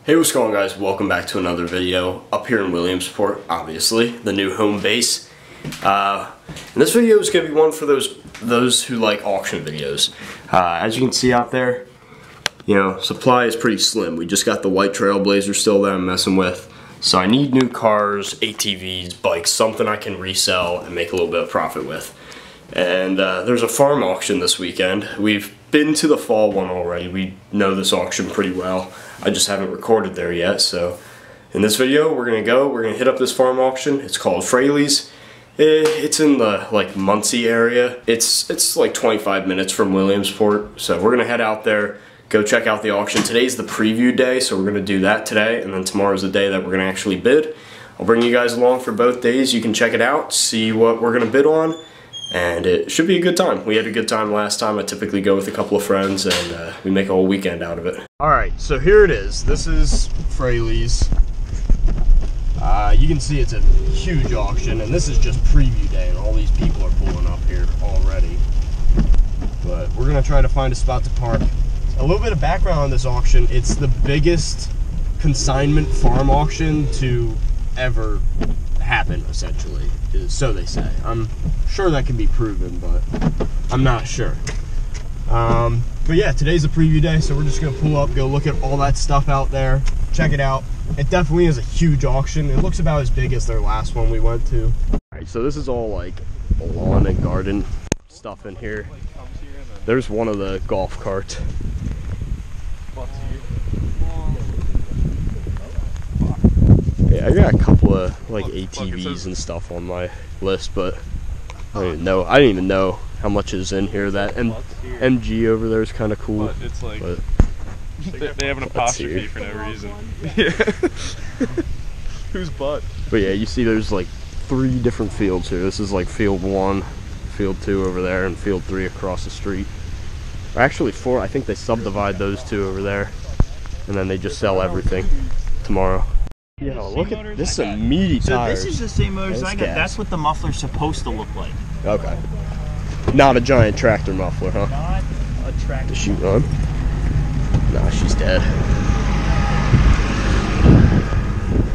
Hey, what's going on, guys? Welcome back to another video up here in Williamsport, obviously, the new home base. And this video is going to be one for those who like auction videos. As you can see out there, you know, supply is pretty slim. We just got the white Trailblazer still that I'm messing with. So I need new cars, ATVs, bikes, something I can resell and make a little bit of profit with. And there's a farm auction this weekend. We've been to the fall one already. We know this auction pretty well. I just haven't recorded there yet, so in this video we're gonna hit up this farm auction. It's called Fraley's. It's in the Muncie area. It's like 25 minutes from Williamsport, so we're gonna head out there, go check out the auction. Today's the preview day, so we're gonna do that today, and then tomorrow's the day that we're gonna actually bid. I'll bring you guys along for both days. You can check it out, see what we're gonna bid on, and it should be a good time. We had a good time last time. I typically go with a couple of friends, and we make a whole weekend out of it. Alright, so here it is. This is Fraley's. You can see it's a huge auction, and this is just preview day, and all these people are pulling up here already. But we're going to try to find a spot to park. A little bit of background on this auction. It's the biggest consignment farm auction to ever happen, essentially, so they say. I'm sure that can be proven, but I'm not sure. But yeah, today's a preview day, so we're just gonna pull up, go look at all that stuff out there, check it out. It definitely is a huge auction. It looks about as big as their last one we went to. Alright, so this is all like lawn and garden stuff in here. There's one of the golf carts. Yeah, I got a couple of like ATVs and stuff on my list, but I didn't even know how much is in here. That MG over there is kind of cool. But it's like, but they have an apostrophe for no reason. Yeah. Whose butt? But yeah, you see there's like 3 different fields here. This is like field 1, field 2 over there, and field 3 across the street. Or actually 4, I think they subdivide those 2 over there, and then they just sell everything tomorrow. Yeah, look at this. Is a meaty tire. So this is the same motors I got. That's what the muffler's supposed to look like. Okay. Not a giant tractor muffler, huh? Not a tractor. Does she run? Nah, she's dead.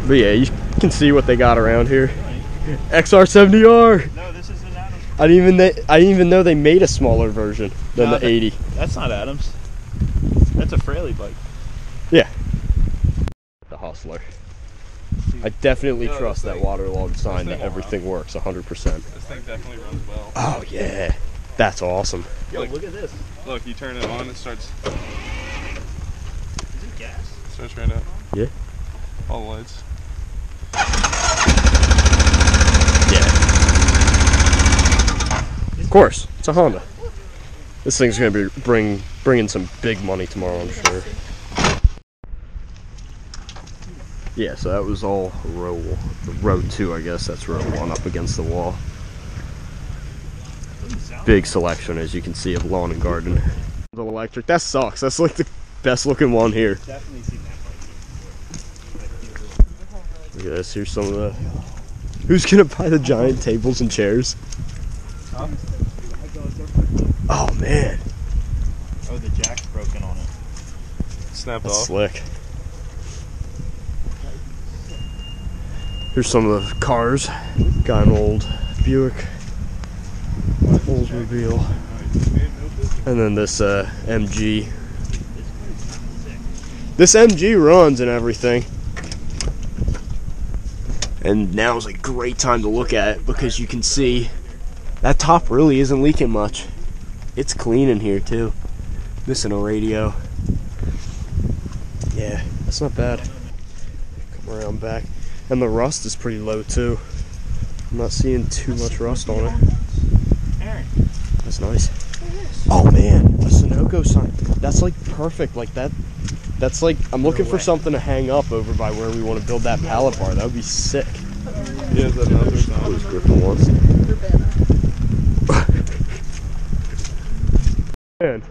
But yeah, you can see what they got around here. XR70R. No, this is an Adams. I didn't even know they made a smaller version than the 80. That's not Adams. That's a Fraley bike. Yeah. The Hustler. I definitely trust that waterlogged sign that everything works 100%. This thing definitely runs well. Oh yeah, that's awesome. Yo, look at this. Look, you turn it on, it starts. Is it gas? It starts right up. Yeah. All the lights. Yeah. Of course, it's a Honda. This thing's gonna be bringing some big money tomorrow, I'm sure. Yeah, so that was all row 2, I guess. That's row 1 up against the wall. Big selection, as you can see, of lawn and garden. The electric, that sucks. That's like the best looking one here. Definitely seen that bike. Look at this. Here's some of the. Who's gonna buy the giant tables and chairs? Huh? Oh man. Oh, the jack's broken on it. Snapped That's off. slick. Here's some of the cars. Got an old Buick Oldsmobile, and then this MG. This MG runs and everything. And now's a great time to look at it because you can see that top really isn't leaking much. It's clean in here too. Missing a radio. Yeah, that's not bad. Come around back. And the rust is pretty low too. I'm not seeing too much rust on it. That's nice. Oh man, a Sunoco sign. That's like perfect. Like that. That's like, I'm looking for something to hang up over by where we want to build that pallet bar. That would be sick. Yeah, that's another sign. I was gripping once. Man,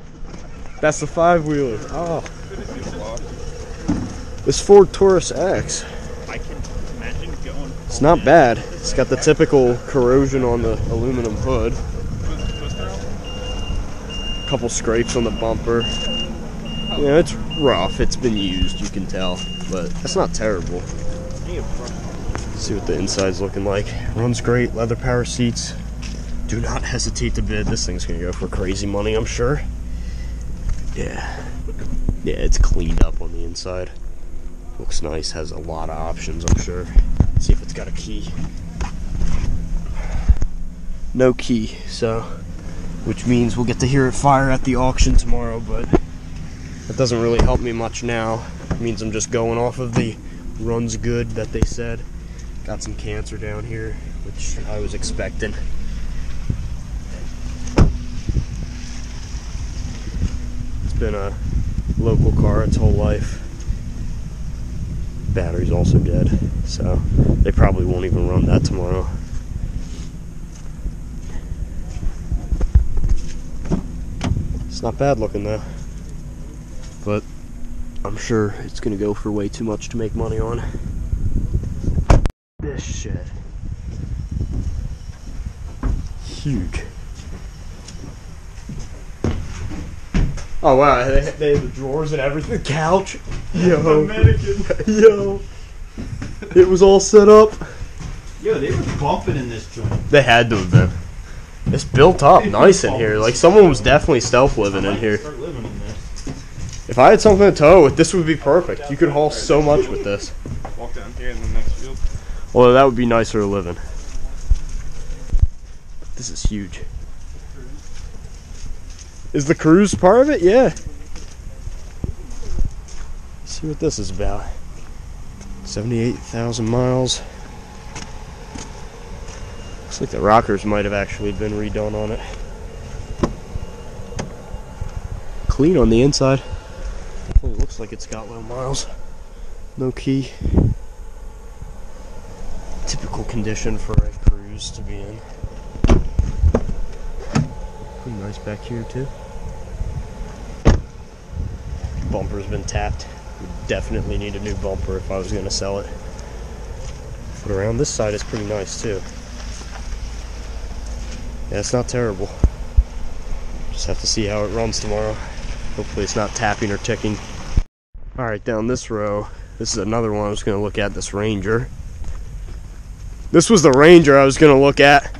that's the 5-wheeler. Oh. This Ford Taurus X. I can imagine going. It's not bad. It's got the typical corrosion on the aluminum hood. Couple scrapes on the bumper. Yeah, it's rough. It's been used, you can tell. but that's not terrible. See what the inside's looking like. Runs great, leather power seats. Do not hesitate to bid. This thing's gonna go for crazy money, I'm sure. Yeah. Yeah, it's cleaned up on the inside. Looks nice, has a lot of options, I'm sure. See if it's got a key. No key, so, which means we'll get to hear it fire at the auction tomorrow, but that doesn't really help me much now. It means I'm just going off of the runs good that they said. Got some cancer down here, which I was expecting. It's been a local car its whole life. Battery's also dead, so they probably won't even run that tomorrow. It's not bad looking though, but I'm sure it's gonna go for way too much to make money on. This shit. Huge. Oh wow, they have the drawers and everything. The couch. Yo. Yo. It was all set up. Yo, they were bumping in this joint. They had to have been. It's built up nice in here. Like someone was definitely stealth living in here. Start living in this. If I had something to tow with, this would be perfect. You could haul so much with this. Walk down here in the next field. Although that would be nicer to live in. This is huge. Is the cruise part of it? Yeah. Let's see what this is about. 78,000 miles. Looks like the rockers might have actually been redone on it. Clean on the inside. Definitely looks like it's got low miles. No key. Typical condition for a cruise to be in. Pretty nice back here too. Bumper's been tapped. Would definitely need a new bumper if I was going to sell it. But around this side is pretty nice too. Yeah, it's not terrible. Just have to see how it runs tomorrow. Hopefully it's not tapping or ticking. Alright, down this row, this is another one I was going to look at, this Ranger. This was the Ranger I was going to look at.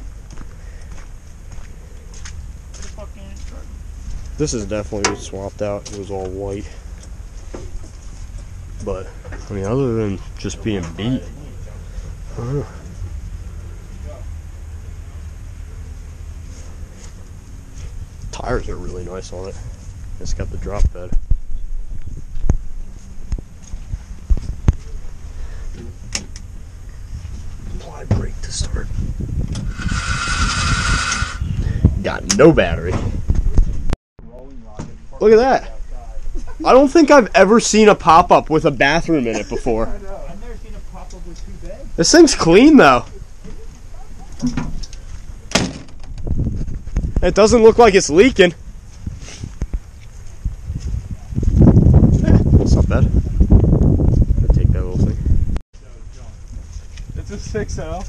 This is definitely swapped out. It was all white. But, I mean, other than just being beat, I don't know. Tires are really nice on it. It's got the drop bed. Apply brake to start. Got no battery. Look at that. I don't think I've ever seen a pop-up with a bathroom in it before. I've never seen a pop-up with 2 beds. This thing's clean though. It doesn't look like it's leaking. That's not bad. I'll take that little thing. It's a 6.0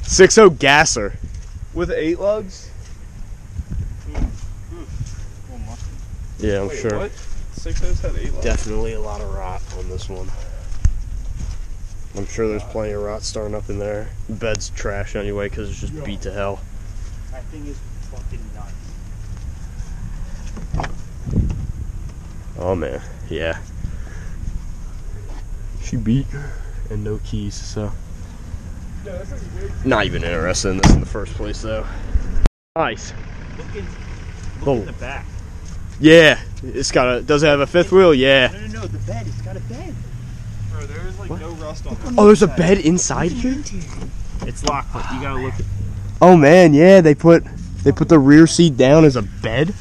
6.0 gasser. with 8 lugs. Yeah, I'm sure. What? 6.0s had 8 lugs. Definitely a lot of rot on this one. I'm sure there's plenty of rot starting up in there. The bed's trash anyway because it's just beat to hell. That thing is fucking nuts. Oh man, yeah. She beat and no keys, so. Not even interested in this in the first place though. Nice. Look in the back. Yeah, it's got a. Does it have a fifth wheel? Yeah. No, the bed. It's got a bed. Bro, there is like no rust on it. Oh, there's a bed inside here. It's locked, but you gotta look at. Oh man, yeah, they put the rear seat down as a bed.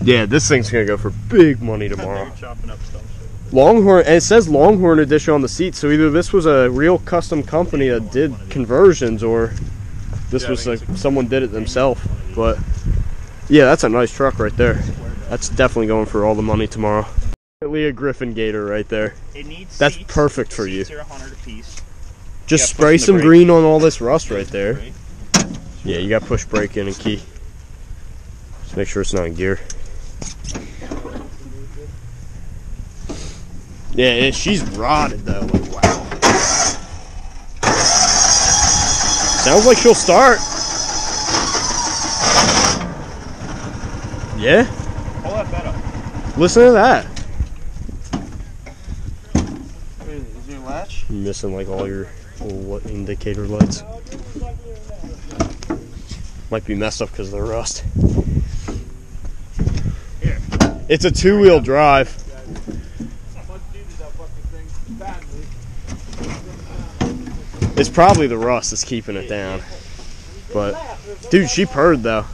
Yeah, this thing's gonna go for big money tomorrow. Chopping up stuff. Longhorn, and it says Longhorn edition on the seat, so either this was a real custom company that did conversions, or this was like someone did it themselves. But yeah, that's a nice truck right there. That's definitely going for all the money tomorrow. Definitely a Griffin Gator right there. It needs That's seats. perfect for you. Seats are 100 apiece. Just Yeah, spray pushing the some brake. green on all this rust right there. Yeah, you got push brake in and key. Just make sure it's not in gear. Yeah, she's rotted though. Like, wow. Sounds like she'll start. Yeah. Pull that bed up. Listen to that. Is your latch? You're missing like all your little indicator lights. Might be messed up because of the rust. Here. It's a 2-wheel drive. It's probably the rust that's keeping it down. But, dude, she purred though.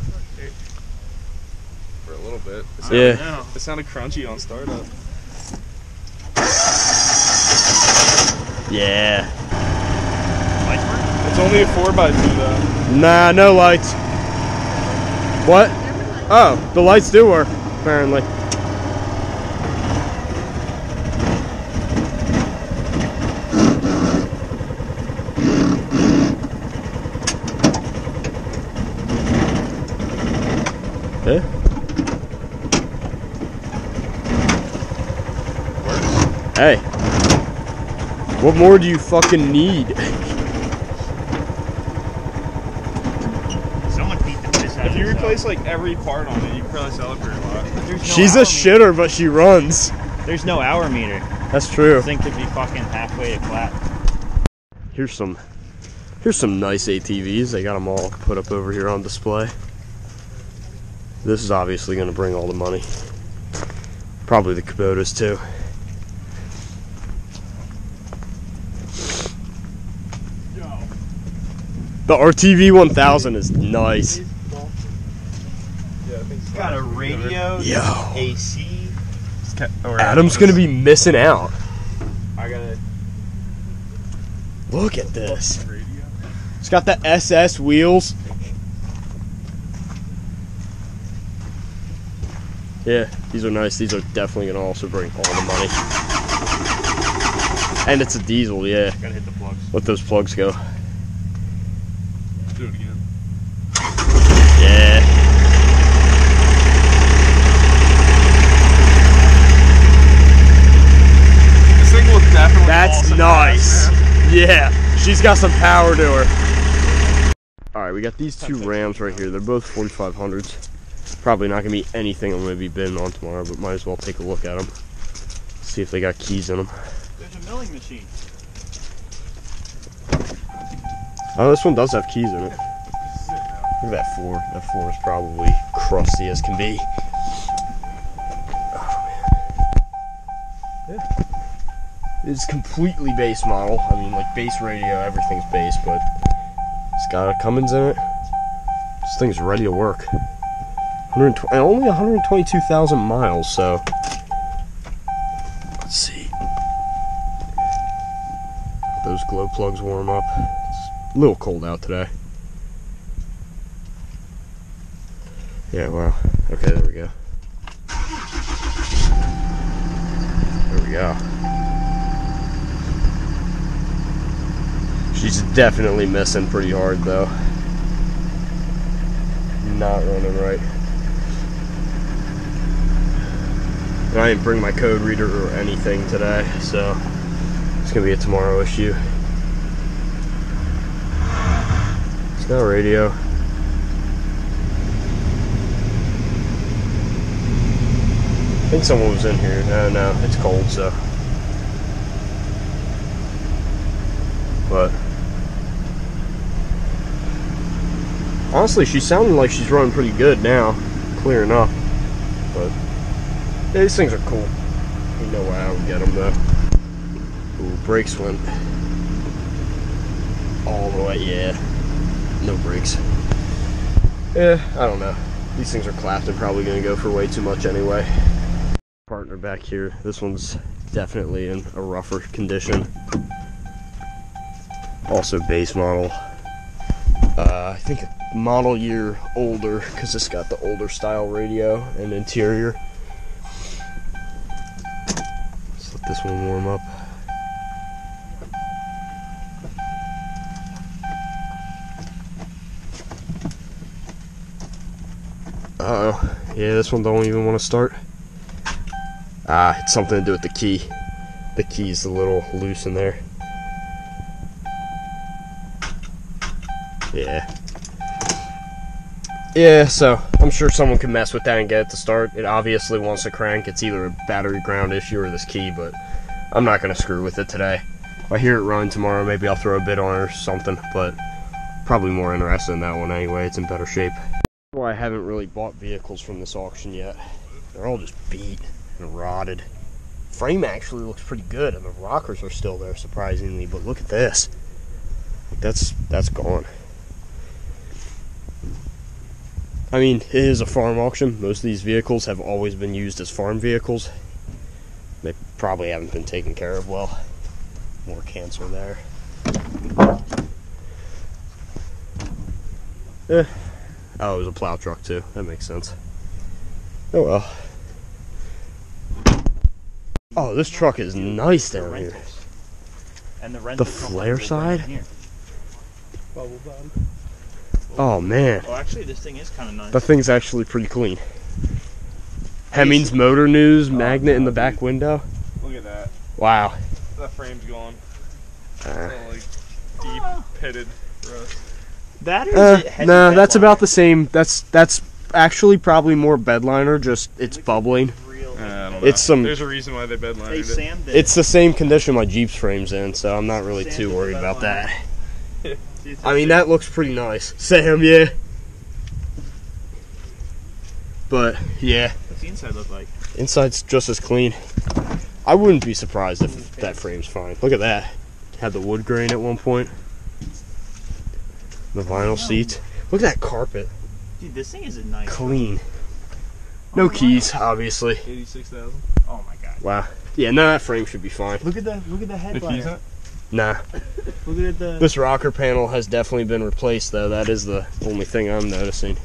For a little bit. Yeah. It sounded crunchy on startup. Yeah. Lights work? It's only a 4x2 though. Nah, no lights. What? Oh, the lights do work, apparently. Yeah. Hey. What more do you fucking need? Someone beat the piss out If of you this, replace like every part on it, you could probably sell it for a lot. There's no She's a hour shitter, but she runs. meter. There's no hour meter. That's true. This thing could be fucking halfway to flat. Here's some nice ATVs. They got them all put up over here on display. This is obviously going to bring all the money. Probably the Kubotas too. The RTV 1000 is nice. Yeah, I think so. Got a radio, Yo. AC. Adam's going to be missing out. I got a Look at this. Radio. It's got the SS wheels. Yeah, these are nice. These are definitely going to also bring all the money. And it's a diesel, yeah. gotta hit the plugs. Let those plugs go. Do it again. Yeah. This thing will definitely. That's also nice. pass, man. Yeah, she's got some power to her. Alright, we got these two Rams right here. They're both 4500s. Probably not going to be anything I'm going to be bidding on tomorrow, but might as well take a look at them. See if they got keys in them. There's a milling machine. Oh, this one does have keys in it. Look at that floor. That floor is probably crusty as can be. Oh, man. Yeah. It's completely base model. I mean, like base radio, everything's base, but it's got a Cummins in it. This thing's ready to work. Only 122,000 miles, so let's see. Those glow plugs warm up. It's a little cold out today. Yeah, wow. Okay, there we go. There we go. She's definitely missing pretty hard, though. Not running right. And I didn't bring my code reader or anything today, so it's gonna be a tomorrow issue. It's got a radio. I think someone was in here. No, it's cold, so. But honestly, she's sounding like she's running pretty good now, clear enough. But yeah, these things are cool. You know why I would get them though. Ooh, brakes went all the way. Yeah, no brakes. Yeah, I don't know. These things are Clapton, probably gonna go for way too much anyway. Partner back here. This one's definitely in a rougher condition. Also base model. I think a model year older because it's got the older style radio and interior. Let's let this one warm up. Uh-oh. Yeah, this one don't even want to start. Ah, it's something to do with the key. The key's a little loose in there. Yeah. Yeah, so I'm sure someone can mess with that and get it to start. It obviously wants to crank. It's either a battery ground issue or this key, but I'm not going to screw with it today. If I hear it run tomorrow, maybe I'll throw a bid on it or something, but probably more interested in that one anyway. It's in better shape. That's why I haven't really bought vehicles from this auction yet. They're all just beat and rotted. Frame actually looks pretty good, and the rockers are still there, surprisingly, but look at this. That's gone. I mean, it is a farm auction. Most of these vehicles have always been used as farm vehicles. They probably haven't been taken care of well. More cancer there. Oh, it was a plow truck too. That makes sense. Oh well. Oh, this truck is nice down here. And the flare side? Oh man. Well, actually, this thing is kind of nice. The thing's actually pretty clean. Hemmings Motor News magnet in the back window. Look at that. Wow. That frame's gone. It's all like deep pitted rust. That is no, that's about the same. That's actually probably more bedliner. Just it's bubbling. I don't know. It's some. There's a reason why they bedlinered it. It's the same condition my Jeep's frame's in, so I'm not really too worried about that. I mean, that looks pretty nice. Sam, yeah. But, yeah. What's the inside look like? Inside's just as clean. I wouldn't be surprised if that frame's fine. Look at that. Had the wood grain at one point. The vinyl seats. Look at that carpet. Dude, this thing is a nice. Clean. No keys, obviously. 86,000. Oh my god. Wow. Yeah, no, that frame should be fine. Look at the headliner. Nah. Look at the. This rocker panel has definitely been replaced, though. That is the only thing I'm noticing.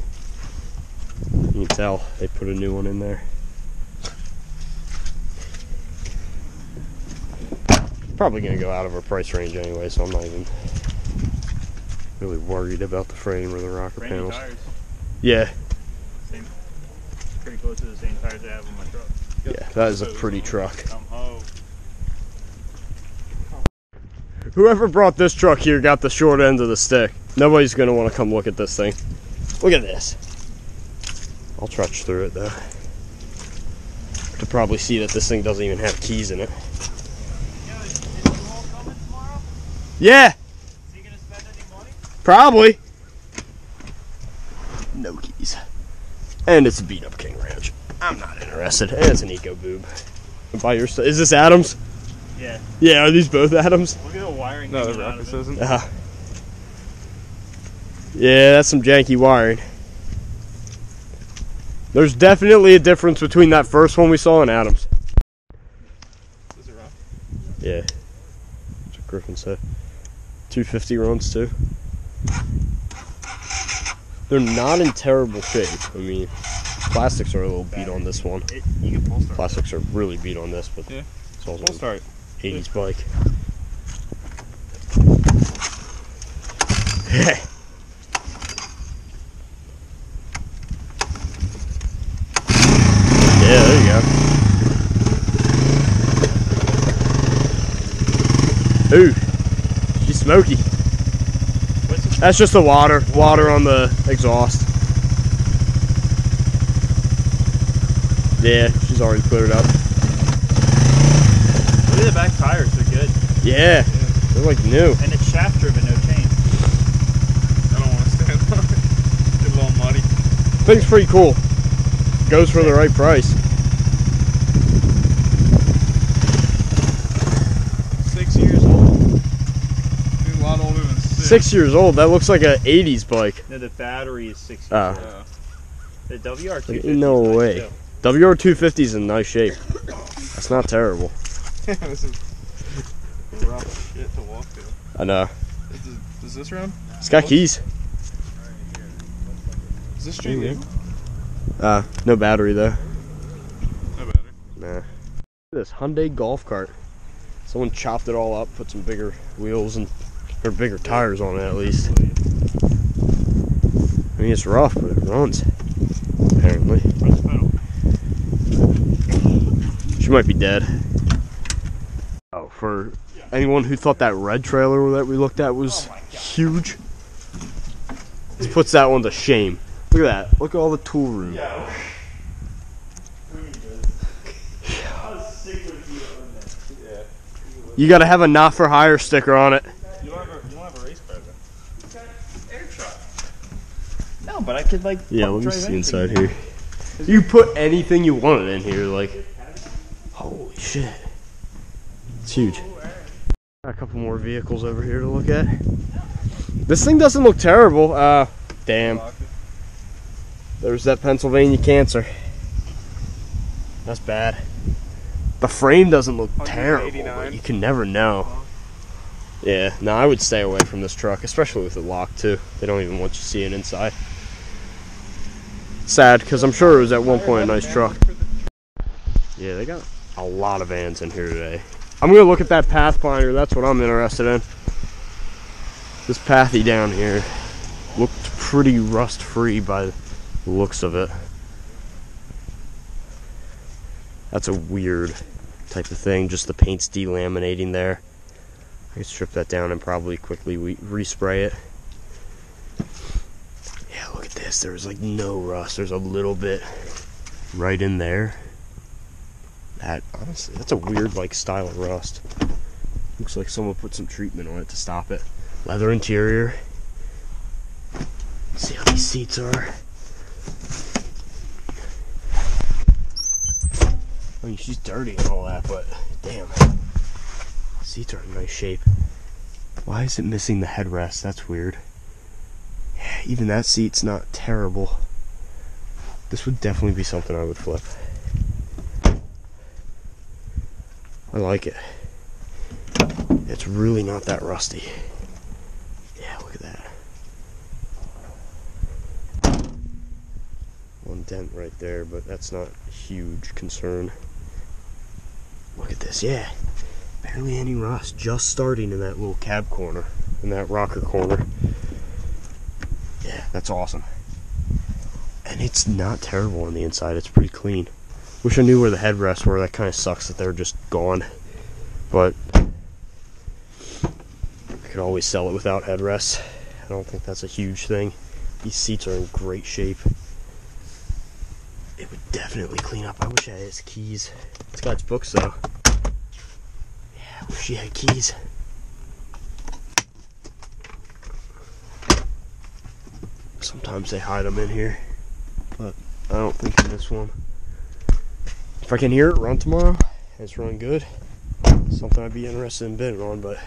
You can tell they put a new one in there. Probably going to go out of our price range anyway, so I'm not even really worried about the frame or the rocker panels. Tires. Yeah. Same. Pretty close to the same tires I have on my truck. Yeah, that is a pretty truck. Come home. Whoever brought this truck here got the short end of the stick. Nobody's going to want to come look at this thing. Look at this. I'll trudge through it, though. To probably see that this thing doesn't even have keys in it. Yo, is you all coming tomorrow? Yeah! Is he going to spend any money? Probably. No keys. And it's a beat-up King Ranch. I'm not interested. And it's an Eco Boob. By your is this Adams? Yeah. Yeah, are these both Adams? Look at the wiring. No, the Ruckus isn't. Yeah, that's some janky wiring. There's definitely a difference between that first one we saw and Adams. Is it rough? Yeah. That's what Griffin said. 250 runs too. They're not in terrible shape. I mean, plastics are a little beat on this one. You can pull start. Plastics are really beat on this, but yeah. It's also Full start. 80s bike. Yeah, there you go. Ooh, she's smoky. That's just the water on the exhaust. Yeah, she's already cleared up. Look at the back tires, they're good. Yeah, they're like new. And it's shaft driven, no chain. I don't want to stand on it. Get a little muddy. Thing's pretty cool. Goes for the right price. 6 years old. Dude, a lot older than 6. 6 years old. That looks like an 80s bike. No, the battery is 6 years Oh. old. The WR250 No is nice way. too. WR250 is in nice shape. That's not terrible. This is rough shit to walk through. I know. Is this round? It's got keys. Is this straight legal? No battery though. No battery. Nah. Look at this Hyundai golf cart. Someone chopped it all up, put some bigger wheels and or bigger tires on it at least. I mean, it's rough, but it runs. Apparently. She might be dead. though. For anyone who thought that red trailer that we looked at was huge, this puts that one to shame. Look at that. Look at all the tool room. You gotta have a not for hire sticker on it. You don't have a race car then? It's got air truck. No, but I could like. Yeah, let me see inside here. You put anything you wanted in here, like. Holy shit. It's huge. Got a couple more vehicles over here to look at. This thing doesn't look terrible. Damn. There's that Pennsylvania Cancer. That's bad. The frame doesn't look terrible, but you can never know. Yeah, no, I would stay away from this truck, especially with it locked too. They don't even want you seeing inside. Sad, because I'm sure it was at one point a nice truck. Yeah, they got a lot of vans in here today. I'm going to look at that Pathfinder. That's what I'm interested in. This Pathy down here looked pretty rust-free by the looks of it. That's a weird type of thing. Just the paint's delaminating there. I could strip that down and probably quickly respray it. Yeah, look at this. There's like no rust. There's a little bit right in there. That, honestly, that's a weird like style of rust. Looks like someone put some treatment on it to stop it. Leather interior. Let's see how these seats are. I mean, she's dirty and all that, but damn. Seats are in nice shape. Why is it missing the headrest? That's weird. Yeah, even that seat's not terrible. This would definitely be something I would flip. I like it. It's really not that rusty. Yeah, look at that. One dent right there, but that's not a huge concern. Look at this, yeah. Barely any rust, just starting in that little cab corner, in that rocker corner. Yeah, that's awesome. And it's not terrible on the inside, it's pretty clean. Wish I knew where the headrests were. That kind of sucks that they're just gone. But I could always sell it without headrests. I don't think that's a huge thing. These seats are in great shape. It would definitely clean up. I wish I had his keys. It's got its books though. Yeah, I wish he had keys. Sometimes they hide them in here, but I don't think in this one. If I can hear it run tomorrow, and it's running good, it's something I'd be interested in bidding on, but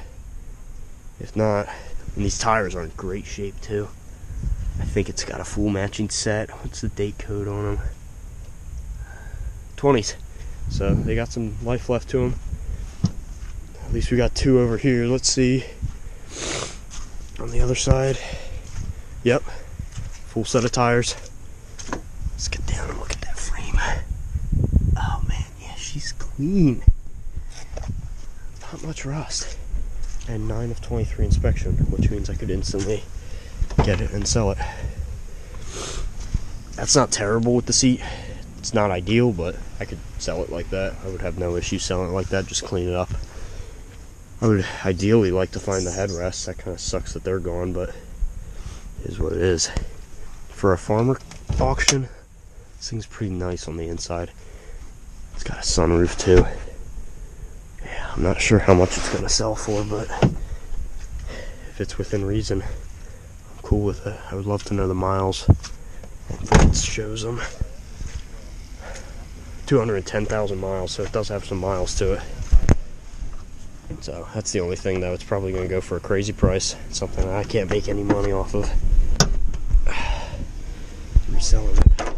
if not, and these tires are in great shape too. I think it's got a full matching set. What's the date code on them? 20s. So they got some life left to them. At least we got two over here. Let's see. On the other side. Yep. Full set of tires. Let's get down and look at that frame. Oh man, yeah, she's clean. Not much rust. And 9 of 23 inspection, which means I could instantly get it and sell it. That's not terrible with the seat. It's not ideal, but I could sell it like that. I would have no issue selling it like that, just clean it up. I would ideally like to find the headrests. That kind of sucks that they're gone, but it is what it is. For a farmer auction, this thing's pretty nice on the inside. It's got a sunroof too. Yeah, I'm not sure how much it's going to sell for, but if it's within reason, I'm cool with it. I would love to know the miles. It shows them. 210,000 miles, so it does have some miles to it. So that's the only thing though. It's probably going to go for a crazy price. Something that I can't make any money off of. Reselling it.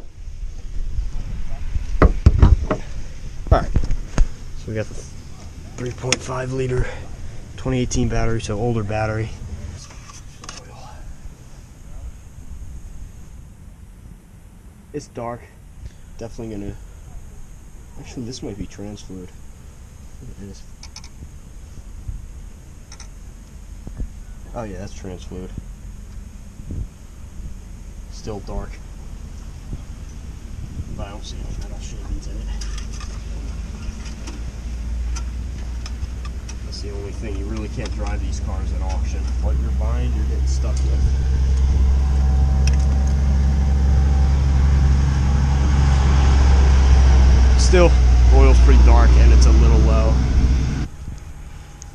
Alright, so we got the 3.5 liter 2018 battery, so older battery. It's dark. Definitely gonna. Actually, this might be trans fluid. It is. Oh yeah, that's trans fluid. Still dark. But I don't see any metal shavings in it. the only thing. You really can't drive these cars at auction. What you're buying, you're getting stuck with. Still, oil's pretty dark and it's a little low.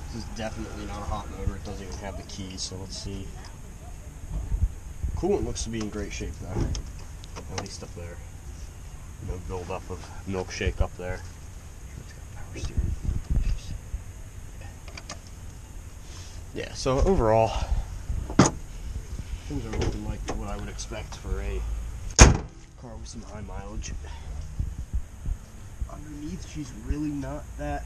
This is definitely not a hot motor. It doesn't even have the keys, so let's see. Coolant looks to be in great shape though. At least up there. No buildup of milkshake up there. It's got power steering. Yeah, so overall, things are looking like what I would expect for a car with some high mileage. Underneath, she's really not that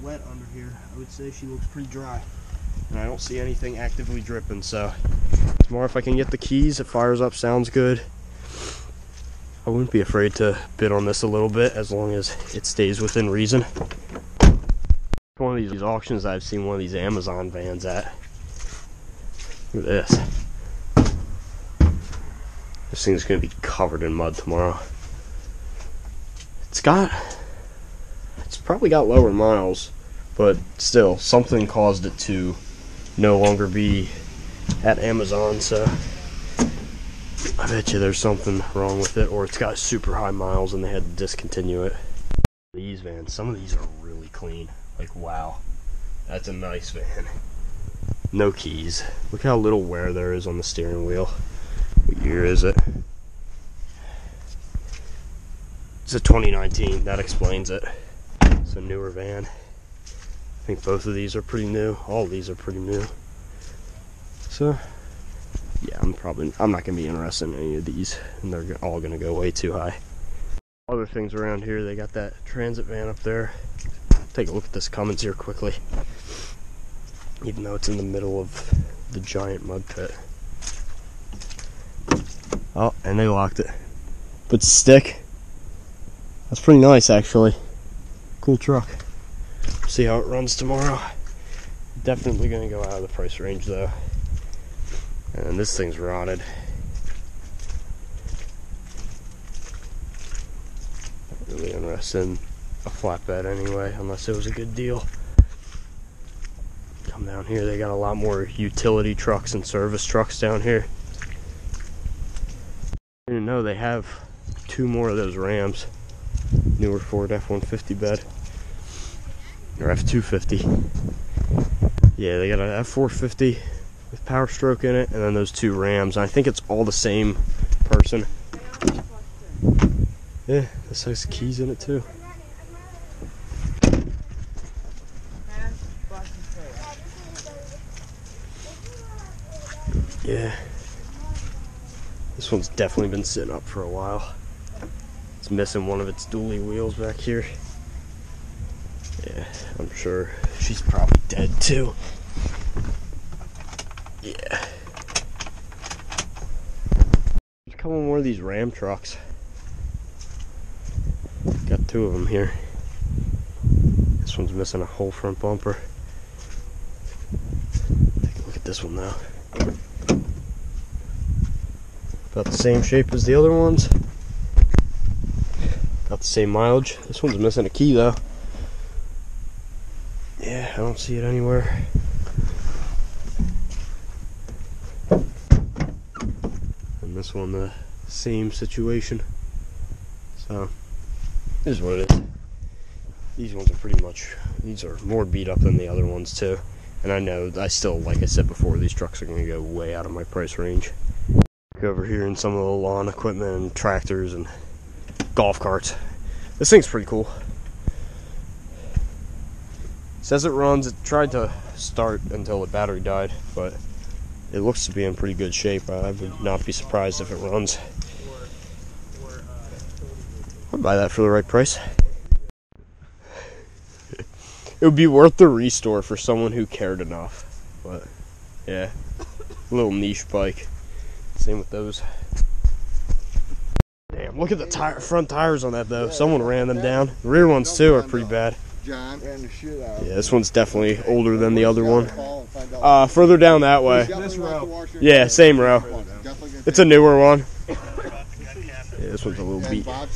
wet under here. I would say she looks pretty dry. And I don't see anything actively dripping, so it's more if I can get the keys, it fires up, sounds good. I wouldn't be afraid to bid on this a little bit as long as it stays within reason. One of these auctions I've seen one of these Amazon vans at. Look at this. This thing's gonna be covered in mud tomorrow. It's probably got lower miles, but still, something caused it to no longer be at Amazon, so I bet you there's something wrong with it, or it's got super high miles and they had to discontinue it. These vans, some of these are really clean. Like, wow, that's a nice van. No keys. Look how little wear there is on the steering wheel. What year is it? It's a 2019, that explains it. It's a newer van. I think both of these are pretty new. All of these are pretty new. So, yeah, I'm not gonna be interested in any of these, and they're all gonna go way too high. Other things around here, they got that transit van up there. Take a look at this Cummins here quickly. Even though it's in the middle of the giant mud pit. Oh, and they locked it. But stick. That's pretty nice, actually. Cool truck. See how it runs tomorrow. Definitely gonna go out of the price range though. And this thing's rotted. Not really interested in a flatbed anyway, unless it was a good deal. Come down here, they got a lot more utility trucks and service trucks down here. I didn't know they have 2 more of those Rams. Newer Ford F-150 bed. Or F-250. Yeah, they got an F-450 with Power Stroke in it, and then those 2 Rams. And I think it's all the same person. Yeah, this has keys in it too. Yeah, this one's definitely been sitting up for a while. It's missing one of its dually wheels back here. Yeah, I'm sure she's probably dead too. Yeah. There's a couple more of these Ram trucks. Got 2 of them here. This one's missing a whole front bumper. Take a look at this one now. About the same shape as the other ones. About the same mileage. This one's missing a key though. Yeah, I don't see it anywhere. And this one, the same situation. So, this is what it is. These ones are pretty much, these are more beat up than the other ones too. And I know, I still, like I said before, these trucks are going to go way out of my price range. Over here in some of the lawn equipment and tractors and golf carts. This thing's pretty cool. It says it runs. It tried to start until the battery died, but it looks to be in pretty good shape. I would not be surprised if it runs. I'd buy that for the right price. It would be worth the restore for someone who cared enough. But yeah, a little niche bike. Same with those. Damn, look at the front tires on that though. Someone ran them down. The rear ones too are pretty bad. Yeah, this one's definitely older than the other one. Further down that way. Yeah, same row. It's a newer one. Yeah, this one's a little beat. I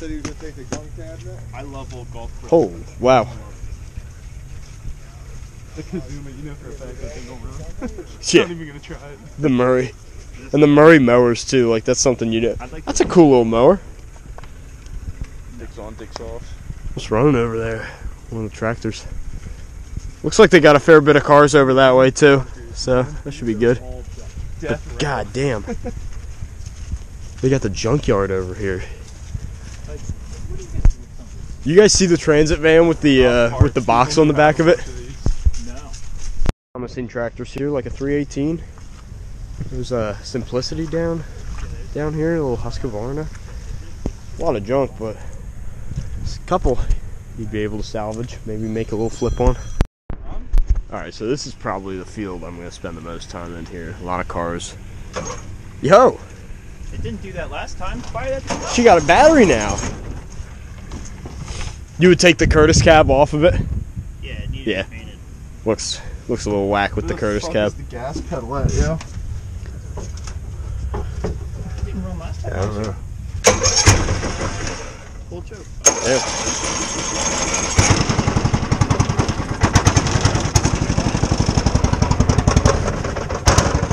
love old golf carts. Oh, wow. The Kazuma, you know for a fact that thing don't run. Yeah. Not even gonna try it. The Murray. And the Murray mowers too, like that's something you do. That's a cool little mower. Dicks on, dicks off. What's running over there? One of the tractors. Looks like they got a fair bit of cars over that way too, so that should be good. But god damn. They got the junkyard over here. You guys see the transit van with the box on the back of it? No. I'm seeing tractors here, like a 318. There's a Simplicity down here, a little Husqvarna. A lot of junk, but a couple you'd be able to salvage, maybe make a little flip on. Alright, so this is probably the field I'm going to spend the most time in here. A lot of cars. Yo! It didn't do that last time. Fire that. She got a battery now. You would take the Curtis cab off of it? Yeah, it needed to be painted. Looks a little whack with the Curtis cab. The gas pedal at, yeah. It didn't run last time. I don't know. Full choke. Yeah.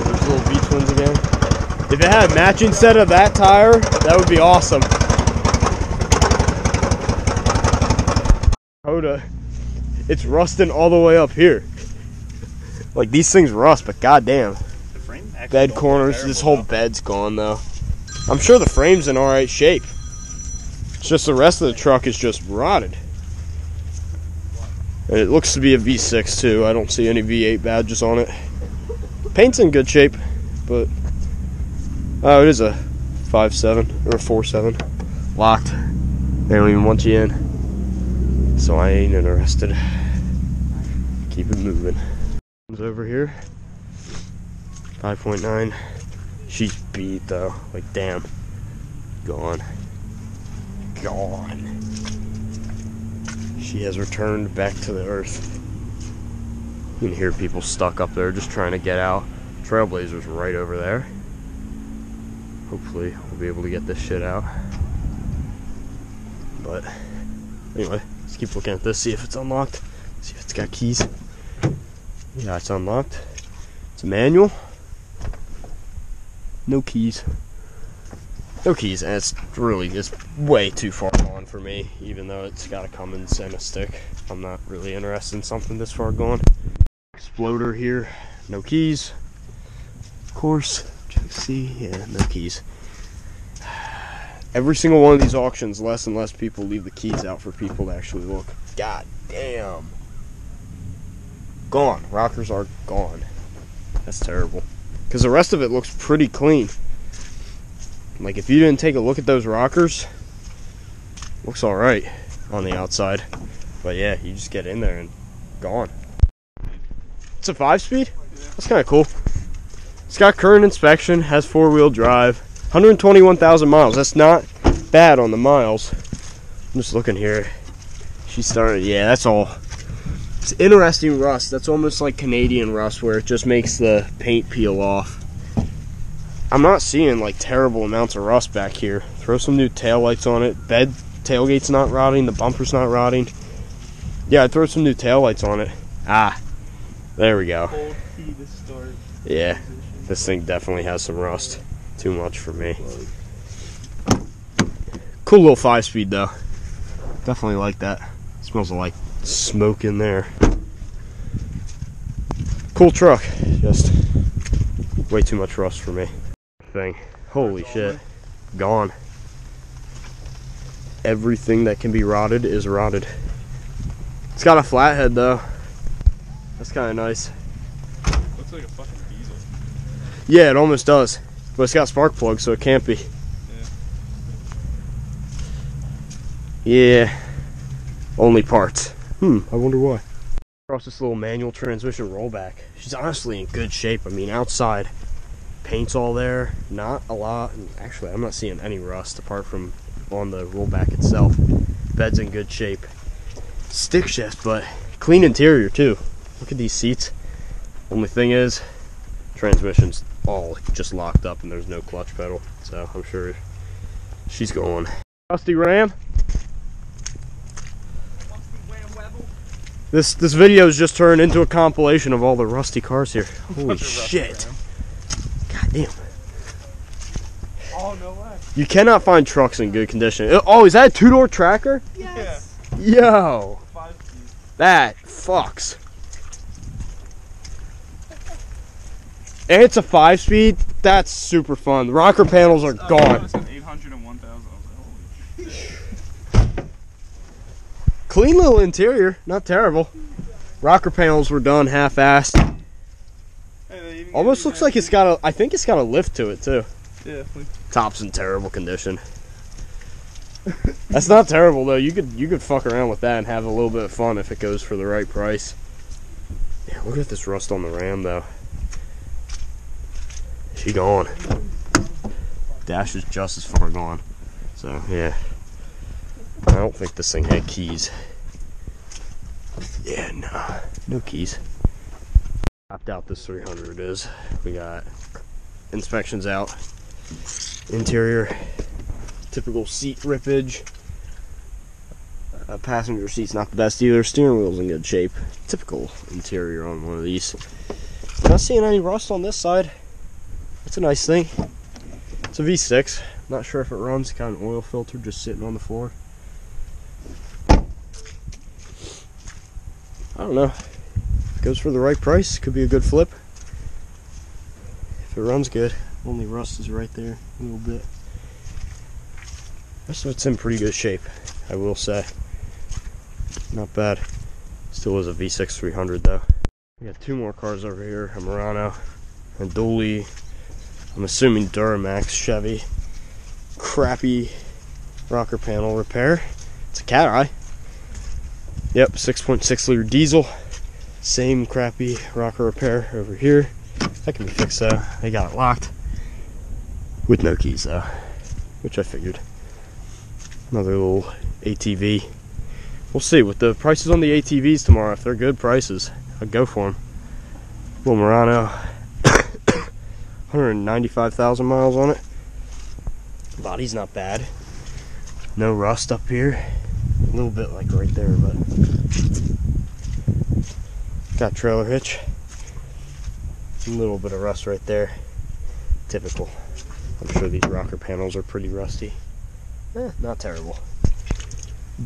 Those little V-twins again. If it had a matching set of that tire, that would be awesome. Hoda, it's rusting all the way up here. Like these things rust, but goddamn. The frame actually Bed don't corners, look this terrible, whole bed's gone though. I'm sure the frame's in alright shape. It's just the rest of the truck is just rotted. And it looks to be a V6 too. I don't see any V8 badges on it. Paint's in good shape, but oh, it is a 5.7 or a 4.7. Locked. They don't even want you in. So I ain't interested. Keep it moving. Over here. 5.9. She's beat though. Like damn. Gone. Gone. She has returned back to the earth. You can hear people stuck up there just trying to get out. Trailblazer's right over there. Hopefully we'll be able to get this shit out. But anyway, let's keep looking at this, see if it's unlocked. See if it's got keys. Yeah, it's unlocked. It's a manual. No keys. No keys, and it's way too far gone for me, even though it's got a Cummins and a stick. I'm not really interested in something this far gone. Exploder here, no keys. Of course, see, yeah, no keys. Every single one of these auctions, less and less people leave the keys out for people to actually look. God damn. Gone. Rockers are gone. That's terrible. Because the rest of it looks pretty clean. Like, if you didn't take a look at those rockers, looks alright on the outside. But yeah, you just get in there and gone. It's a 5-speed? That's kind of cool. It's got current inspection, has 4-wheel drive, 121,000 miles. That's not bad on the miles. I'm just looking here. She started, yeah, that's all. It's interesting rust. That's almost like Canadian rust where it just makes the paint peel off. I'm not seeing like terrible amounts of rust back here. Throw some new taillights on it. Bed tailgate's not rotting. The bumper's not rotting. Yeah, I'd throw some new taillights on it. Ah, there we go. Yeah, this thing definitely has some rust. Too much for me. Cool little 5-speed though. Definitely like that. Smells like smoke in there. Cool truck. Just way too much rust for me. Thing. Holy shit. Gone. Everything that can be rotted is rotted. It's got a flathead though. That's kind of nice. Looks like a fucking diesel. Yeah, it almost does. But it's got spark plugs, so it can't be. Yeah. Only parts. I wonder why. Across this little manual transmission rollback. She's honestly in good shape. I mean, outside, paint's all there. Not a lot. And actually, I'm not seeing any rust apart from on the rollback itself. Bed's in good shape. Stick shift, but clean interior too. Look at these seats. Only thing is, transmission's all just locked up and there's no clutch pedal. So I'm sure she's going. Rusty Ram. This video has just turned into a compilation of all the rusty cars here. Holy shit. God damn. Oh, no way. You cannot find trucks in good condition. Oh, is that a two-door tracker? Yes. Yo. 5-speed. That fucks. And it's a 5-speed. That's super fun. The rocker panels are gone. It's an 800 and 1000. I was like, holy shit. Clean little interior, not terrible. Rocker panels were done half-assed. Hey, Almost looks like it's got a. I think it's got a lift to it too. Yeah. Top's in terrible condition. That's not terrible though. You could fuck around with that and have a little bit of fun if it goes for the right price. Yeah, look at this rust on the Ram though. She gone. Dash is just as far gone. So yeah. I don't think this thing had keys. Yeah, nah. No keys. Topped out this 300 is. We got inspections out. Interior. Typical seat rippage. Passenger seat's not the best either. Steering wheel's in good shape. Typical interior on one of these. Not seeing any rust on this side. That's a nice thing. It's a V6. Not sure if it runs. Got an oil filter just sitting on the floor. I don't know. If it goes for the right price, could be a good flip. If it runs good, only rust is right there a little bit. So it's in pretty good shape, I will say. Not bad. Still is a V6 300 though. We got two more cars over here, a Murano, a Dually, I'm assuming Duramax Chevy. Crappy rocker panel repair. It's a cat eye. Yep, 6.6 liter diesel. Same crappy rocker repair over here. That can be fixed though. They got it locked. With no keys though, which I figured. Another little ATV. We'll see with the prices on the ATVs tomorrow. If they're good prices, I'd go for them. Little Murano, 195,000 miles on it. Body's not bad. No rust up here. A little bit like right there, but got trailer hitch. A little bit of rust right there. Typical. I'm sure these rocker panels are pretty rusty. Not terrible.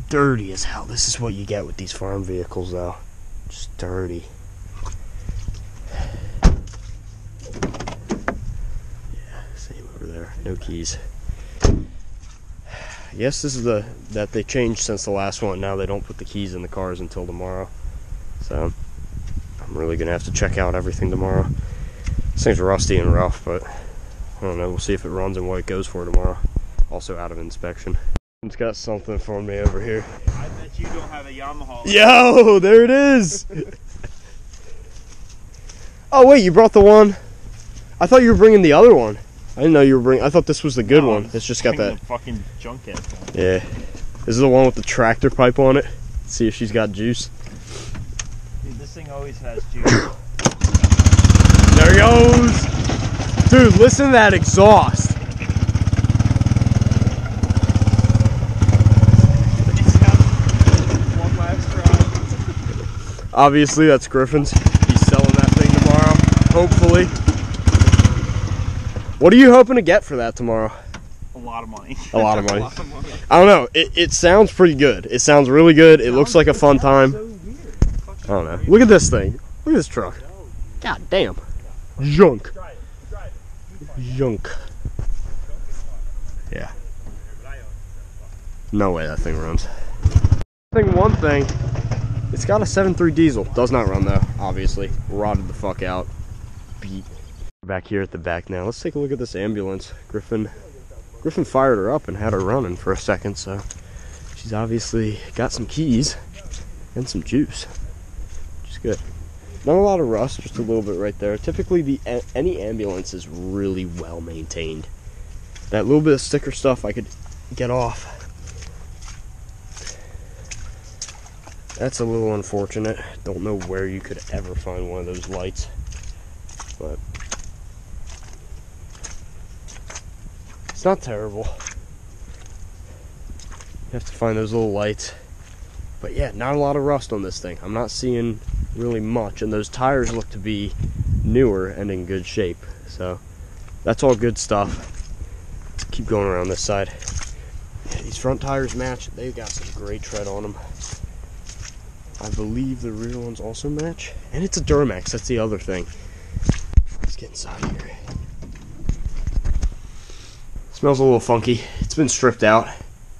Dirty as hell. This is what you get with these farm vehicles though. Just dirty. Yeah, same over there. No keys. I guess this is that they changed since the last one. Now they don't put the keys in the cars until tomorrow. So I'm really gonna have to check out everything tomorrow. This thing's rusty and rough, but I don't know. We'll see if it runs and what it goes for tomorrow. Also out of inspection. It's got something for me over here. I bet you don't have a Yamaha. Yo, there it is. Oh wait, you brought the one. I thought you were bringing the other one. I didn't know you were bringing. I thought this was the good one. It's just got that fucking junk head. Yeah. This is the one with the tractor pipe on it. Let's see if she's got juice. Dude, this thing always has juice. There he goes. Dude, listen to that exhaust. One last try. Obviously, that's Griffin's. He's selling that thing tomorrow. Hopefully. What are you hoping to get for that tomorrow? A lot of money. A lot of money. A lot of money. I don't know. It sounds pretty good. It sounds really good. It looks like a fun time. I don't know. Look at this thing. Look at this truck. God damn. Junk. Junk. Yeah. No way that thing runs. One thing, it's got a 7.3 diesel. Does not run though, obviously. Rotted the fuck out. Beat. Back here at the back now. Let's take a look at this ambulance. Griffin fired her up and had her running for a second, so she's obviously got some keys and some juice, which is good. Not a lot of rust, just a little bit right there. Typically, any ambulance is really well maintained. That little bit of sticker stuff I could get off. That's a little unfortunate. Don't know where you could ever find one of those lights, but it's not terrible. You have to find those little lights. But yeah, not a lot of rust on this thing. I'm not seeing really much, and those tires look to be newer and in good shape. So that's all good stuff. Let's keep going around this side. Yeah, these front tires match. They've got some great tread on them. I believe the rear ones also match. And it's a Duramax, that's the other thing. Let's get inside here. Smells a little funky. It's been stripped out.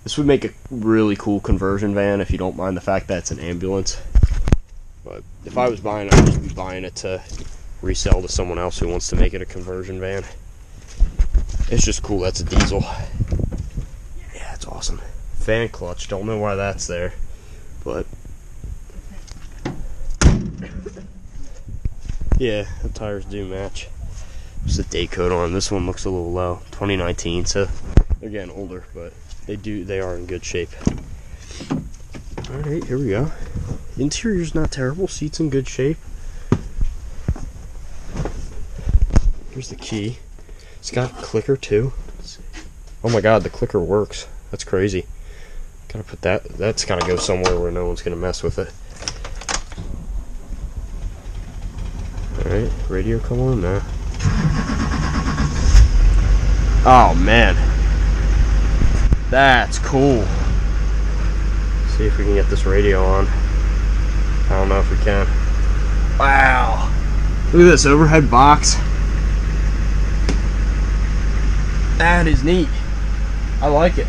This would make a really cool conversion van if you don't mind the fact that it's an ambulance. But if I was buying it, I'd just be buying it to resell to someone else who wants to make it a conversion van. It's just cool, that's a diesel. Yeah, it's awesome. Fan clutch, don't know why that's there, but yeah, the tires do match. There's a day code on them. This one looks a little low, 2019, so they're getting older, but they are in good shape. Alright, here we go. Interior's not terrible, seats in good shape. Here's the key. It's got a clicker too. Oh my god, the clicker works. That's crazy. Gotta put that's gotta go somewhere where no one's gonna mess with it. Alright, radio come on now. Oh man. That's cool. See if we can get this radio on. I don't know if we can. Wow. Look at this overhead box. That is neat. I like it.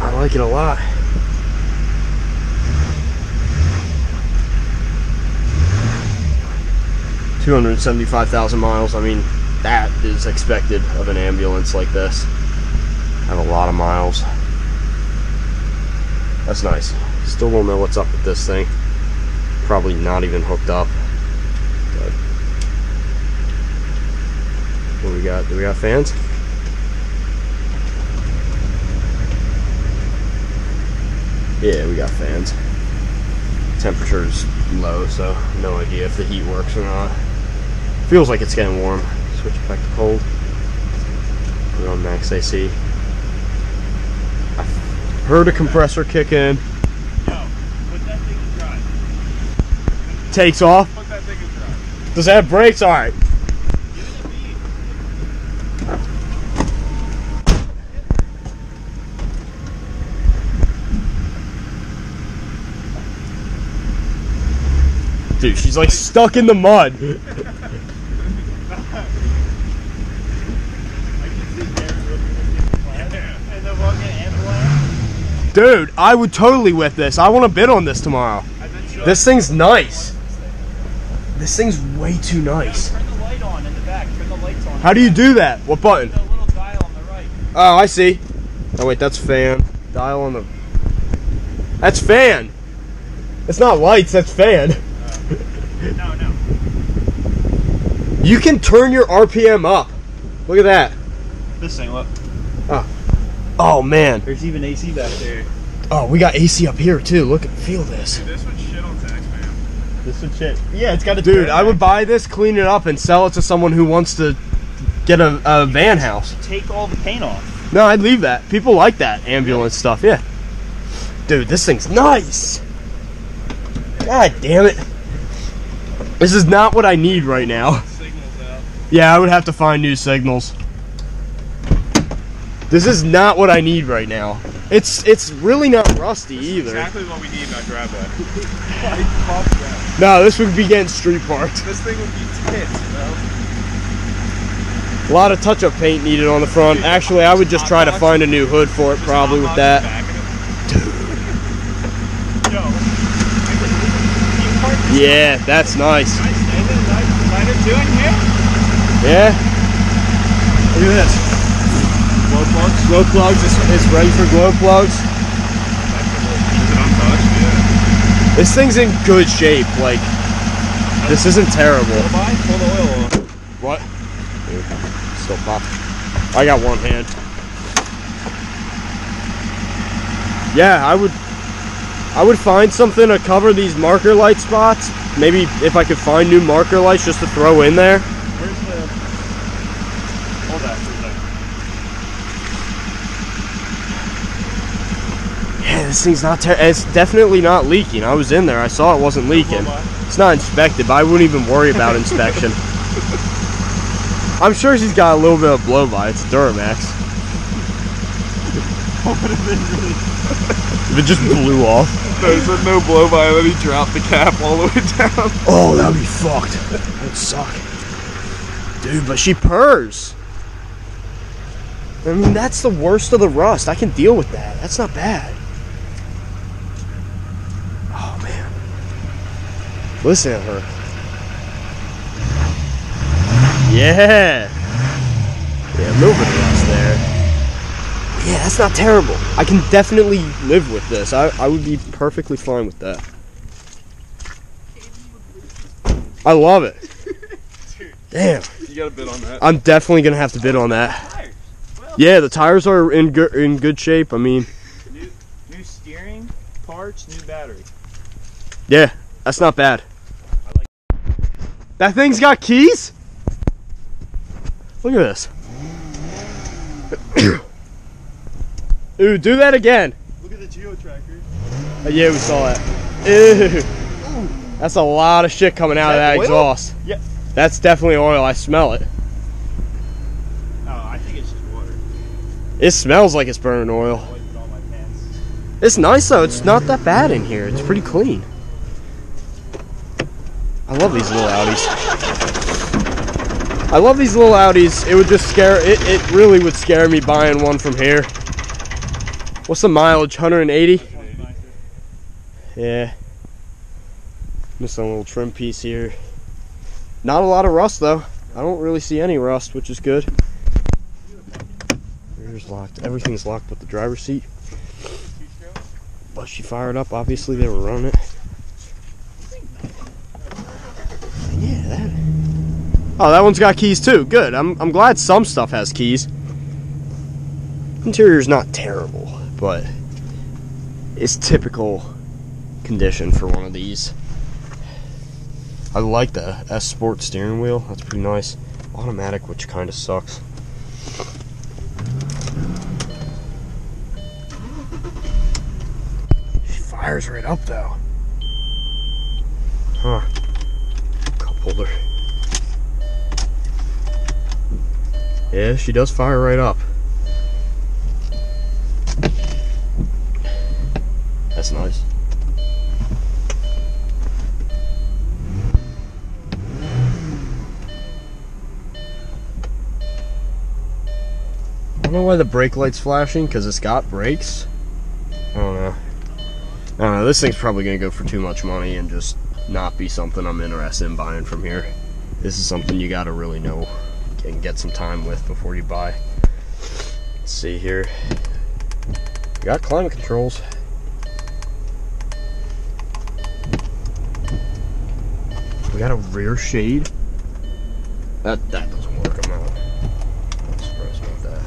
I like it a lot. $275,000 miles. I mean, that is expected of an ambulance like this. Have a lot of miles. That's nice. Still don't know what's up with this thing. Probably not even hooked up. But what do we got? Do we got fans? Yeah, we got fans. Temperature's low, so no idea if the heat works or not. Feels like it's getting warm. Switch it back to cold. Put it on max AC. I heard a compressor kick in. Yo, put that thing in drive. Takes off. Put that thing in drive. Does that have brakes? Alright. Give it a beat. Dude, she's like stuck in the mud. Dude, I would totally whip this. I want to bid on this tomorrow. This thing's nice. This thing's way too nice. Turn the light on in the back. Turn the lights on. How do you do that? What button? The little dial on the right. Oh, I see. Oh wait, that's fan. Dial on the... That's fan. It's not lights, that's fan. No, no. You can turn your RPM up. Look at that. This thing, look. Oh. Oh man. There's even AC back there. Oh, we got AC up here too. Look, feel this. Dude, this would shit on tax, man. This would shit. Yeah, it's got a... Dude, I would buy this, clean it up, and sell it to someone who wants to get a van house. Take all the paint off. No, I'd leave that. People like that ambulance stuff, yeah. Dude, this thing's nice. God damn it. This is not what I need right now. Signals out. Yeah, I would have to find new signals. This is not what I need right now. It's really not rusty either. Exactly what we need, not grab that. Like, fuck that. No, this would be getting street parked. This thing would be tits, you know? A lot of touch-up paint needed on the front. Actually, I would just try to find a new hood for it, probably with that. Yo. Yeah, that's nice. Nice, David. Nice designer too in here. Yeah. Look at this. Glow plugs. Glow plugs. It's ready for glow plugs. Is it untouched? Yeah. This thing's in good shape. Like, this isn't terrible. Pull the oil on. What? Dude, still pop. I got one hand. Yeah, I would find something to cover these marker light spots. Maybe if I could find new marker lights just to throw in there. Where's the... Hold that for a second. Yeah, this thing's not it's definitely not leaking. I was in there, I saw it wasn't leaking. It's not inspected, but I wouldn't even worry about inspection. I'm sure she's got a little bit of blow by. It's Duramax. If it just blew off. No, he said no blow by, and then he dropped the cap all the way down. Oh, that'd be fucked. That'd suck. Dude, but she purrs. I mean, that's the worst of the rust. I can deal with that. That's not bad. Oh, man. Listen to her. Yeah. Yeah, a little bit of rust there. Yeah, that's not terrible. I can definitely live with this. I would be perfectly fine with that. I love it. Damn. You got a bid on that? I'm definitely going to have to bid on that. Yeah, the tires are in good shape. I mean, new steering, parts, new battery. Yeah, that's not bad. That thing's got keys? Look at this. Ooh, do that again. Look at the geo tracker. Yeah, we saw that. Ew. That's a lot of shit coming out of that exhaust. Yeah. That's definitely oil. I smell it. Oh, I think it's just water. It smells like it's burning oil. I wiped all my pants. It's nice though. It's not that bad in here. It's pretty clean. I love these little Audis. I love these little Audis. It would just scare it really would scare me buying one from here. What's the mileage? 180? Yeah. Missing a little trim piece here. Not a lot of rust though. I don't really see any rust, which is good. Rear's locked. Everything's locked but the driver's seat. But she fired up. Obviously they were running it. Yeah, that. Oh, that one's got keys too. Good. I'm glad some stuff has keys. Interior's not terrible, but it's typical condition for one of these. I like the S Sport steering wheel. That's pretty nice. Automatic, which kind of sucks. She fires right up though. Huh. Cup holder. Yeah, she does fire right up. That's nice. I don't know why the brake light's flashing, because it's got brakes. I don't know. This thing's probably going to go for too much money and just not be something I'm interested in buying from here. This is something you got to really know and get some time with before you buy. Let's see here. We got climate controls. We got a rear shade. That doesn't work. I'm surprised about that.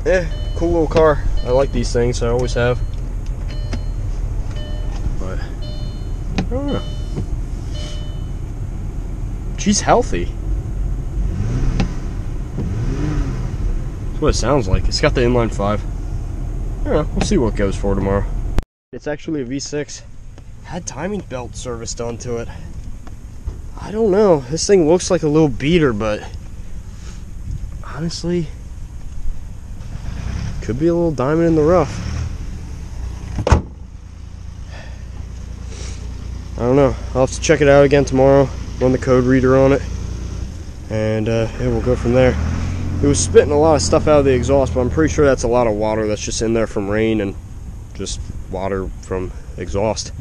Yeah, cool little car. I like these things. I always have. But I don't know. She's healthy. That's what it sounds like. It's got the inline 5. I don't know. We'll see what goes for tomorrow. It's actually a V6. Had timing belt service done to it. I don't know. This thing looks like a little beater, but honestly, could be a little diamond in the rough. I don't know. I'll have to check it out again tomorrow. Run the code reader on it, and yeah, we'll go from there. It was spitting a lot of stuff out of the exhaust, but I'm pretty sure that's a lot of water that's just in there from rain and just water from exhaust.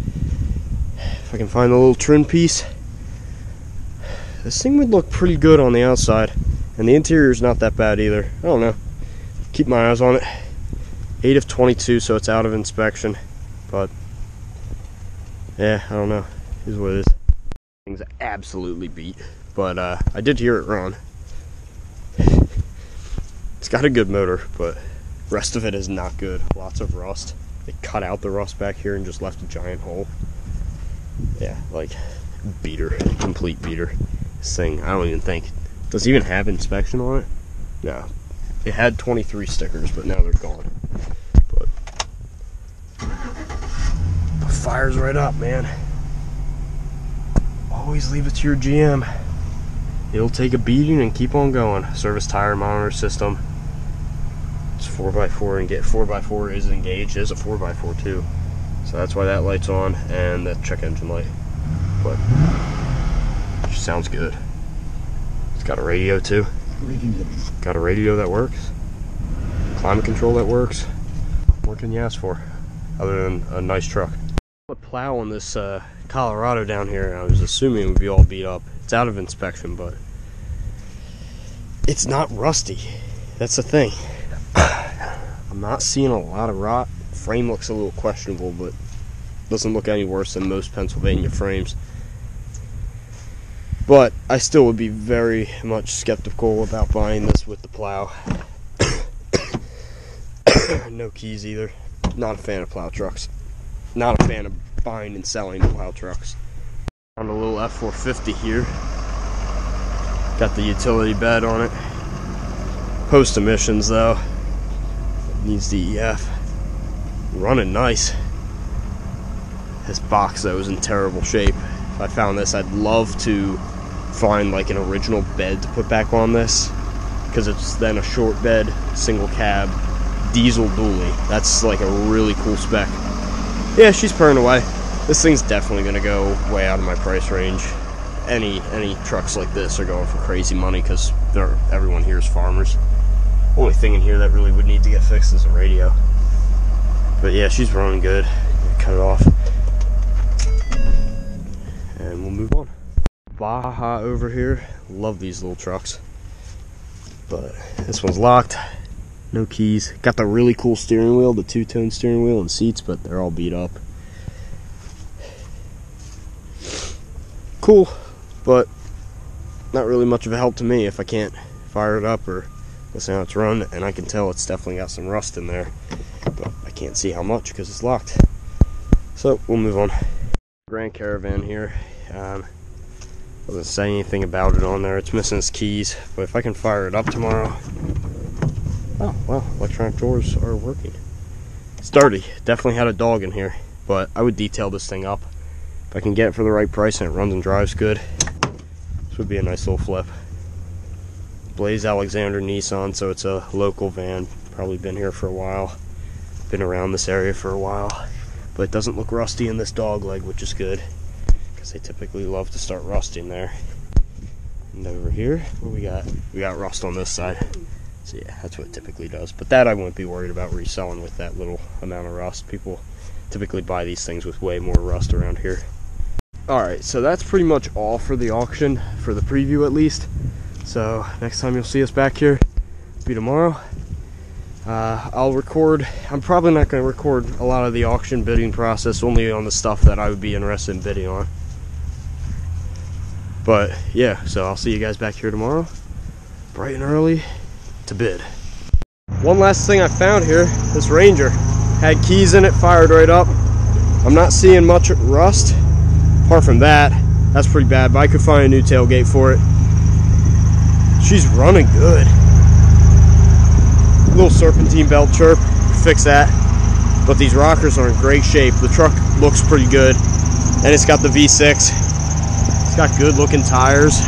If I can find the little trim piece. This thing would look pretty good on the outside, and the interior's not that bad either. I don't know. Keep my eyes on it. 8 of 22, so it's out of inspection. But yeah, I don't know. Here's what it is. Thing's absolutely beat, but I did hear it run. It's got a good motor, but the rest of it is not good. Lots of rust. They cut out the rust back here and just left a giant hole. Yeah, like beater, complete beater. This thing, I don't even think, does it even have inspection on it? No. It had 23 stickers, but now they're gone. But fires right up, man. Always leave it to your GM. It'll take a beating and keep on going. Service tire monitor system. It's 4x4 and get 4x4 is engaged. It is a 4x4 too. So that's why that light's on, and that check engine light. But it just sounds good. It's got a radio too. Got a radio that works. Climate control that works. What can you ask for other than a nice truck? A plow on this Colorado down here, I was assuming it would be all beat up. It's out of inspection, but it's not rusty. That's the thing. I'm not seeing a lot of rot. Frame looks a little questionable, but doesn't look any worse than most Pennsylvania frames. But I still would be very much skeptical about buying this with the plow. No keys either. Not a fan of plow trucks. Not a fan of buying and selling plow trucks. On a little F450 here. Got the utility bed on it. Post emissions though. Needs DEF. Running nice. This box though is in terrible shape. If I found this, I'd love to find like an original bed to put back on this, because it's then a short bed, single cab, diesel dually. That's like a really cool spec. Yeah, she's purring away. This thing's definitely gonna go way out of my price range. Any trucks like this are going for crazy money because everyone here is farmers. Only thing in here that really would need to get fixed is a radio. But yeah, she's running good. Cut it off. And we'll move on. Baja over here. Love these little trucks. But this one's locked. No keys. Got the really cool steering wheel, the two-tone steering wheel and seats, but they're all beat up. Cool, but not really much of a help to me if I can't fire it up or listen how it's run, and I can tell it's definitely got some rust in there, but I can't see how much because it's locked. So we'll move on. Grand Caravan here. Doesn't say anything about it on there. It's missing its keys, but if I can fire it up tomorrow. Oh well, electronic doors are working. It's dirty. Definitely had a dog in here, but I would detail this thing up if I can get it for the right price and it runs and drives good. This would be a nice little flip. Blaze Alexander Nissan, so it's a local van. Probably been here for a while. Been around this area for a while. But it doesn't look rusty in this dog leg, which is good, because they typically love to start rusting there. And over here, what we got? We got rust on this side. So yeah, that's what it typically does. But that I wouldn't be worried about reselling with that little amount of rust. People typically buy these things with way more rust around here. Alright, so that's pretty much all for the auction, for the preview at least. So next time you'll see us back here will be tomorrow. I'll record, I'm probably not going to record a lot of the auction bidding process, only on the stuff that I would be interested in bidding on. But yeah, so I'll see you guys back here tomorrow, bright and early, to bid. One last thing I found here, this Ranger had keys in it, fired right up. I'm not seeing much rust. Apart from that, that's pretty bad, but I could find a new tailgate for it. She's running good. Little serpentine belt chirp, fix that. But these rockers are in great shape. The truck looks pretty good, and it's got the V6. It's got good looking tires.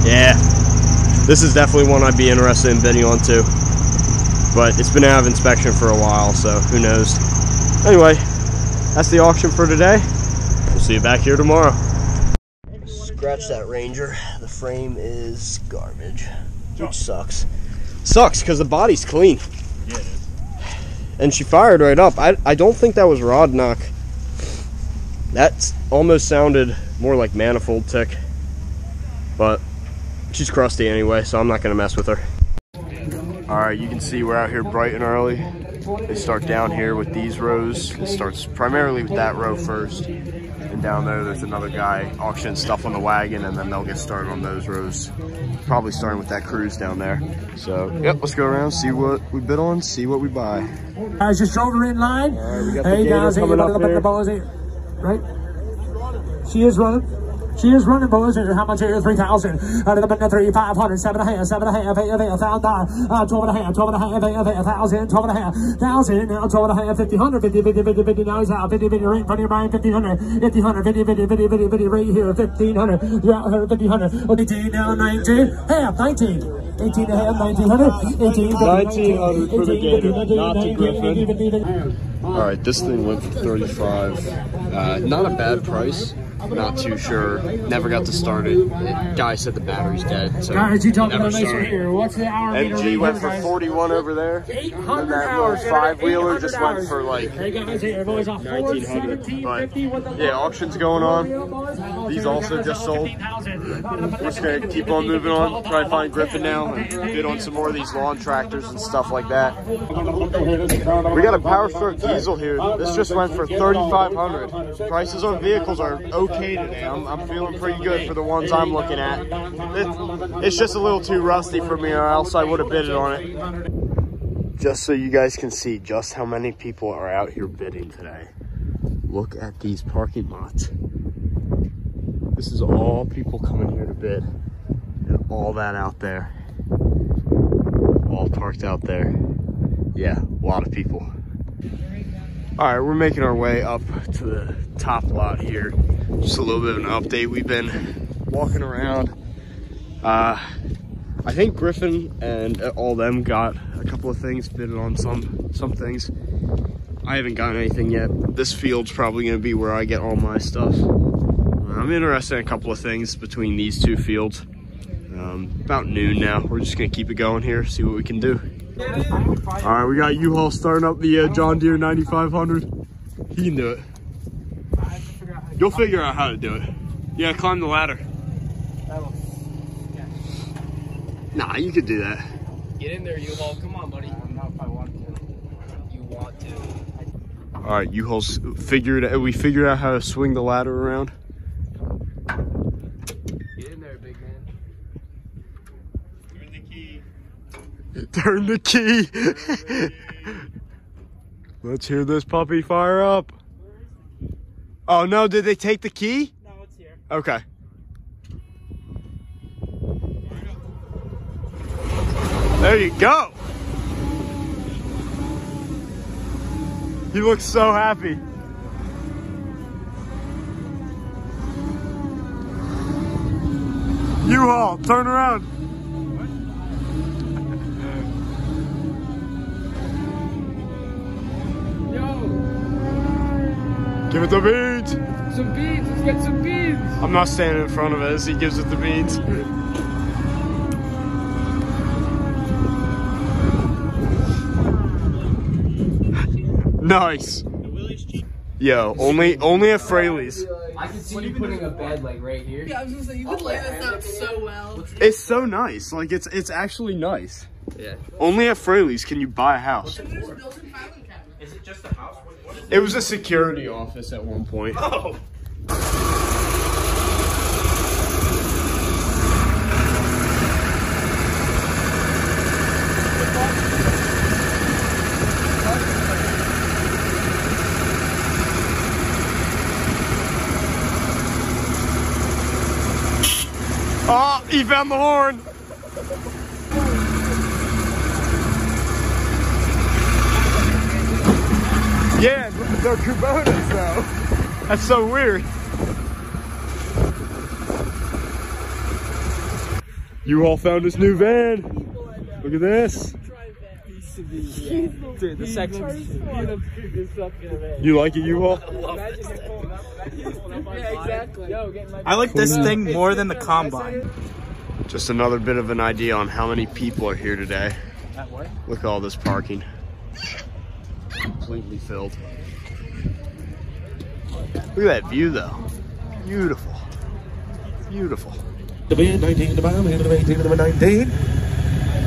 Yeah, this is definitely one I'd be interested in bidding on too. But it's been out of inspection for a while, so who knows. Anyway, that's the auction for today. We'll see you back here tomorrow. Scratch that Ranger. The frame is garbage, which sucks. Sucks because the body's clean. Yeah, it is. And she fired right up. I don't think that was rod knock. That almost sounded more like manifold tick. But she's crusty anyway, so I'm not going to mess with her. Alright, you can see we're out here bright and early. They start down here with these rows. It starts primarily with that row first. And down there's another guy auctioning stuff on the wagon, and then they'll get started on those rows. Probably starting with that cruise down there. So, yep, let's go around, see what we bid on, see what we buy. Guys, just shoulder in line. Alright, we got hey the guys, coming up here. The balls here. Right? She is running. She is running, boys. How much here? 3,000. Out of the 3, 500, 7.5, 7.5, 1,000, 12.5, 12.5, 1,000, 12.5, 1,000, now 12.5, 1,500, 50, 50, 50, 50, now he's out, 50, 50, right in front of your mind, 1,500, 1,500, 50, 50, 50, 50, 50, right here, 1,500, you're out here, 1,500, 18, now 19, half, 19. 18 and a half, 1,900, 1,900 for the Gator, not to Griffin. Alright, this thing went for 35. Not a bad price. Not too sure. Never got to start it. Guy said the battery's dead. So guys, you talking about this right here? What's the hour meter? MG went for 41 over there. 800 that hours. 5-wheeler just went for like hey guys, here, boys, 1,900. But yeah, auction's going on. These also just sold. We're just gonna keep on moving on. Try to find Griffin now and bid on some more of these lawn tractors and stuff like that. We got a Power Stroke diesel here. This just went for 3,500. Prices on vehicles are okay today. I'm feeling pretty good for the ones I'm looking at. It's just a little too rusty for me, or else I would have bidded on it. Just so you guys can see just how many people are out here bidding today. Look at these parking lots. This is all people coming here to bid. And all that out there. All parked out there. Yeah, a lot of people. All right, we're making our way up to the top lot here. Just a little bit of an update. We've been walking around. I think Griffin and all them got a couple of things, bidded on some things. I haven't gotten anything yet. This field's probably gonna be where I get all my stuff. I'm interested in a couple of things between these two fields. About noon now. We're just gonna keep it going here, see what we can do. All right, we got U-Haul starting up the John Deere 9500. He can do it. You'll figure out how to do it. Yeah, climb the ladder. Nah, you could do that. Get in there, U-Haul. Come on, buddy. I don't know if I want to. You want to. All right, U-Haul's figured out. We figured out how to swing the ladder around. Get in there, big man. Turn the key. Let's hear this puppy fire up. Oh no, did they take the key? No, it's here. Okay. There you go. He looks so happy. U-Haul, turn around. Give it the beans. Some beans. Let's get some beans. I'm not standing in front of it as he gives it the beans. Nice. Yo, only at Fraley's. I can see you putting a bed like right here. Yeah, I was gonna say, you could lay this out so well. It's so nice. Like it's actually nice. Yeah. Only at Fraley's can you buy a house. Is it just a house? What is it? It was a security office at one point. Oh! Oh, he found the horn. Yeah, they're Kubotas though. That's so weird. You all found this new van. Look at this. Dude, the section. You like it, you all? Yeah, exactly. I like this thing more than the Combine. Just another bit of an idea on how many people are here today. Look at all this parking. Completely filled. Look at that view though. Beautiful. Beautiful. The bid 19 to buy, 18 to 19.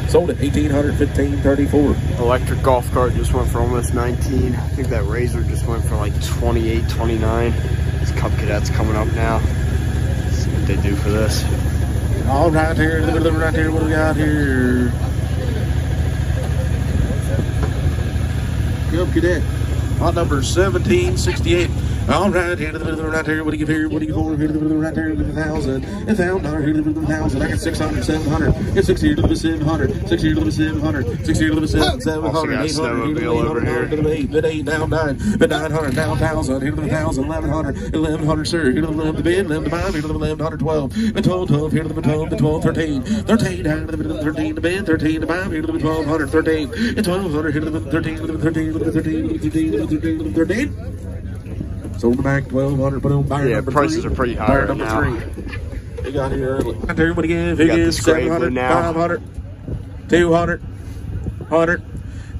Sold at 1,800, 1534. Electric golf cart just went for almost 19. I think that Razor just went for like 28, 29. These Cub Cadets coming up now. Let's see what they do for this. All right here, right here, what do we got here? Cub Cadet, lot number 1768. All right, here to the middle right here. What do you give here? What do you for? Here to the middle right there. Give $1,000. $1,000. Here to the middle 1,000. I got 600, 700. Get 60 here to the 700. 60 here to the 700. 60 here to the 700. 800 over here. Bid 8 down 9. Bid 900 down 1,000. Here to the 1,000. 1,100. 1,100, sir. Here to the 11 bid. 11 to 5. Here to the 1,100. 12. Bid 12. 12. Here to the 12. 12. 13. 13 down to the 13 to bid. 13 to 5. Here to the 1,200. 13. 1,200. Here to the 13. 13. 13. 13. Sold the back 1,200, but on buyer Yeah, number prices 3. are pretty high Buyer right number now. 3. We got here early. Everybody give. He got gives this Graveler 700, now. 500, 200, 100.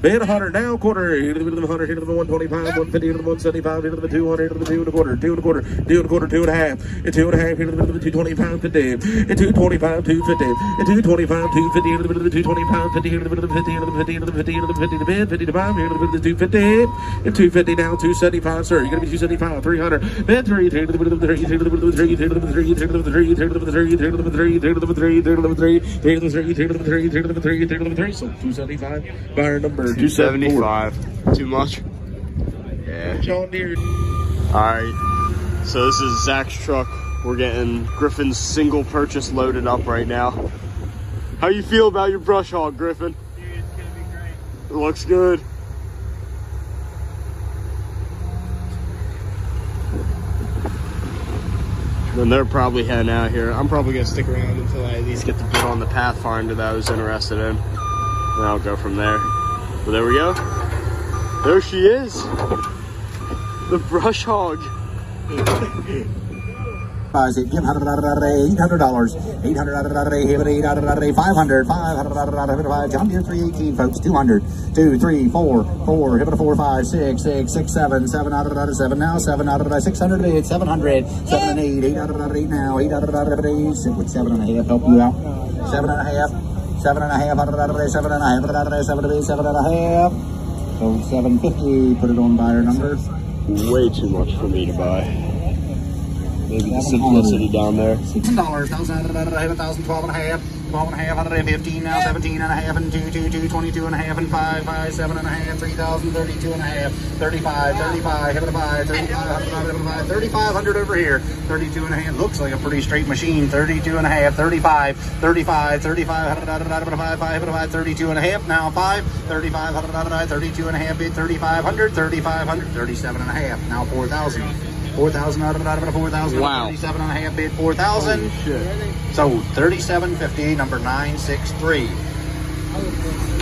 Bid 100 now, quarter. Here to the 100, here to the 125, 150, here to the 175, here to the 200, here to the 2 1/4, 2 1/4, 2 1/4, 2 1/2, and 2 1/2, here to the 225, 50, and 225, 250, and 225, 250, here to the 225, 50, here to the 50, here to the 50, here to the 50, here to the 50 to bid, 50 to 5, here to the 250, and 250 now, 275, sir. You're gonna be 275, 300, bid 3, here to the 3, here to the 3, here to the 3, here to the 3, here to the 3, here to the 3, here to the 3, here to the 3, here to the 3, here to the 3, here to the 3, here to the 3, so 275, buyer number 275. Too much? Yeah. John Deere. Alright. So this is Zach's truck. We're getting Griffin's single purchase loaded up right now. How you feel about your brush hog, Griffin? Dude, it's gonna be great. It looks good. Then they're probably heading out here. I'm probably gonna stick around until I at least get the bid on the Pathfinder that I was interested in. Then I'll go from there. But there we go. There she is. The brush hog. Give $800, $800, 500, 500, John Deere 318, folks, 200, 2, 3, 4, 4, hit it a 4, 5, 6, 6, 6, 7, 7 out of 7 now, 7 out of 600, 8, 700, 7 and 8, 8 out of 8 now, 8 out of 8, 6 with 7.5, help you out, 7.5, 7.5 out of 7.5, out of 7 to 8, 7.5, so 750, put it on buyer number. Way too much for me to buy. Maybe the simplicity down there. $1,000, 1,000, 1,000, 12.5, 12.5, 115 now, 17.5, and 2, 2, 2, 22.5, and 5, 5, 7.5, 3,000, 32.5, 35, 35, hit it a 5, 35, 3,500 over here, 32.5, looks like a pretty straight machine, 32.5, 35, 35, 35, 5, 5, 32.5, now 5, 35, 32.5, bid 3,500, 3,500, 37.5, now 4,000. 4,000 out of 4,000. Wow. 37.5 bid 4,000. So 3750, number 963.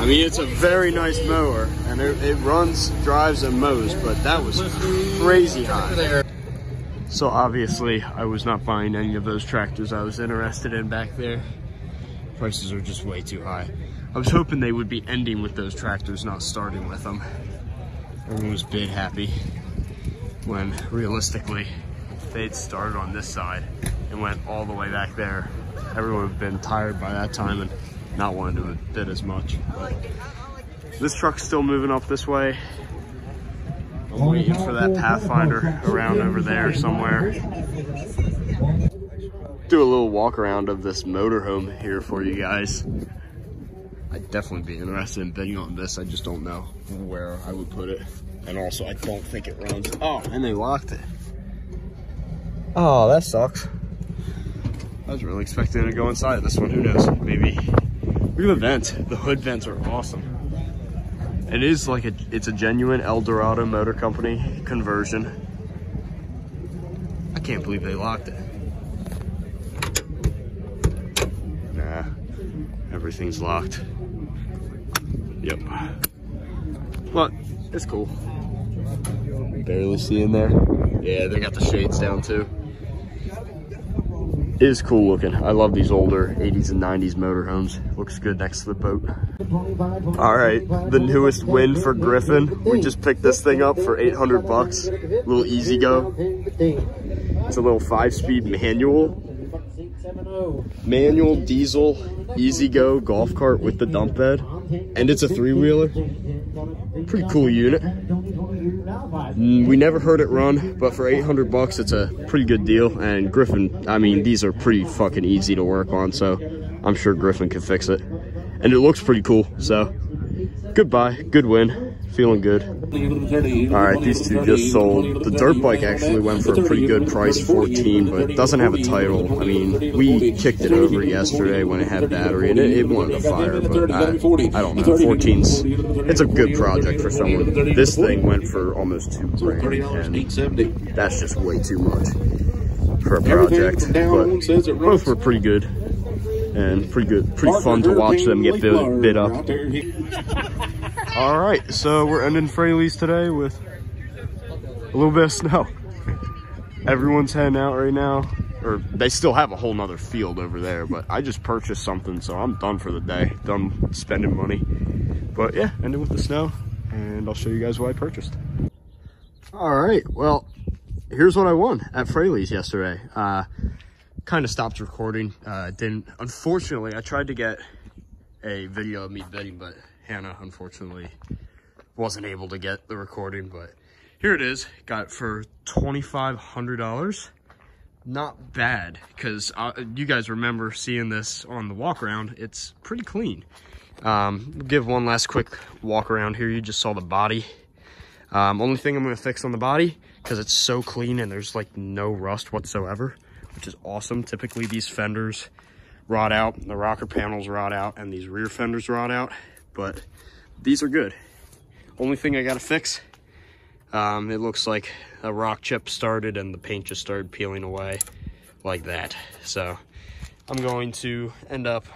I mean, it's a very nice mower, and it runs, drives, and mows, but that was crazy high. So obviously, I was not buying any of those tractors I was interested in back there. Prices are just way too high. I was hoping they would be ending with those tractors, not starting with them. Everyone was bid happy, when realistically, if they'd started on this side and went all the way back there, everyone would have been tired by that time and not wanting to bid as much. But this truck's still moving up this way. I'm waiting for that Pathfinder around over there somewhere. Do a little walk around of this motorhome here for you guys. I'd definitely be interested in bidding on this. I just don't know where I would put it. And also, I don't think it runs. Oh, and they locked it. Oh, that sucks. I was really expecting to go inside this one. Who knows? Maybe. Look at the vent. The hood vents are awesome. It is like it's a genuine Eldorado Motor Company conversion. I can't believe they locked it. Nah, everything's locked. Yep. But it's cool. Barely see in there. Yeah, they got the shades down too. It is cool looking. I love these older 80s and 90s motorhomes. Looks good next to the boat. All right, the newest win for Griffin. We just picked this thing up for 800 bucks. Little Easy Go. It's a little 5-speed manual. Manual diesel Easy Go golf cart with the dump bed. And it's a 3-wheeler. Pretty cool unit. We never heard it run, but for 800 bucks, it's a pretty good deal. And Griffin, I mean, these are pretty fucking easy to work on, so I'm sure Griffin can fix it. And it looks pretty cool, so good buy, good win Feeling good. All right, these two just sold. The dirt bike actually went for a pretty good price, 14, but it doesn't have a title. I mean, we kicked it over yesterday when it had battery, and it wanted to fire, but I don't know. 14's, it's a good project for someone. This thing went for almost $2,000, and that's just way too much for a project. But both were pretty good, and pretty fun to watch them get bid up. All right, so we're ending Fraley's today with a little bit of snow. Everyone's heading out right now, or they still have a whole nother field over there, but I just purchased something, so I'm done for the day, done spending money. But yeah, ending with the snow, and I'll show you guys what I purchased. All right, well, here's what I won at Fraley's yesterday. Kind of stopped recording, unfortunately, I tried to get a video of me bidding, but Hannah, unfortunately, wasn't able to get the recording, but here it is. Got it for $2,500. Not bad, because you guys remember seeing this on the walk around. It's pretty clean. Give one last quick walk around here. You just saw the body. Only thing I'm going to fix on the body, because it's so clean and there's like no rust whatsoever, which is awesome. Typically these fenders rot out, the rocker panels rot out, and these rear fenders rot out. But these are good. Only thing I gotta fix, it looks like a rock chip started and the paint just started peeling away like that. So I'm going to end up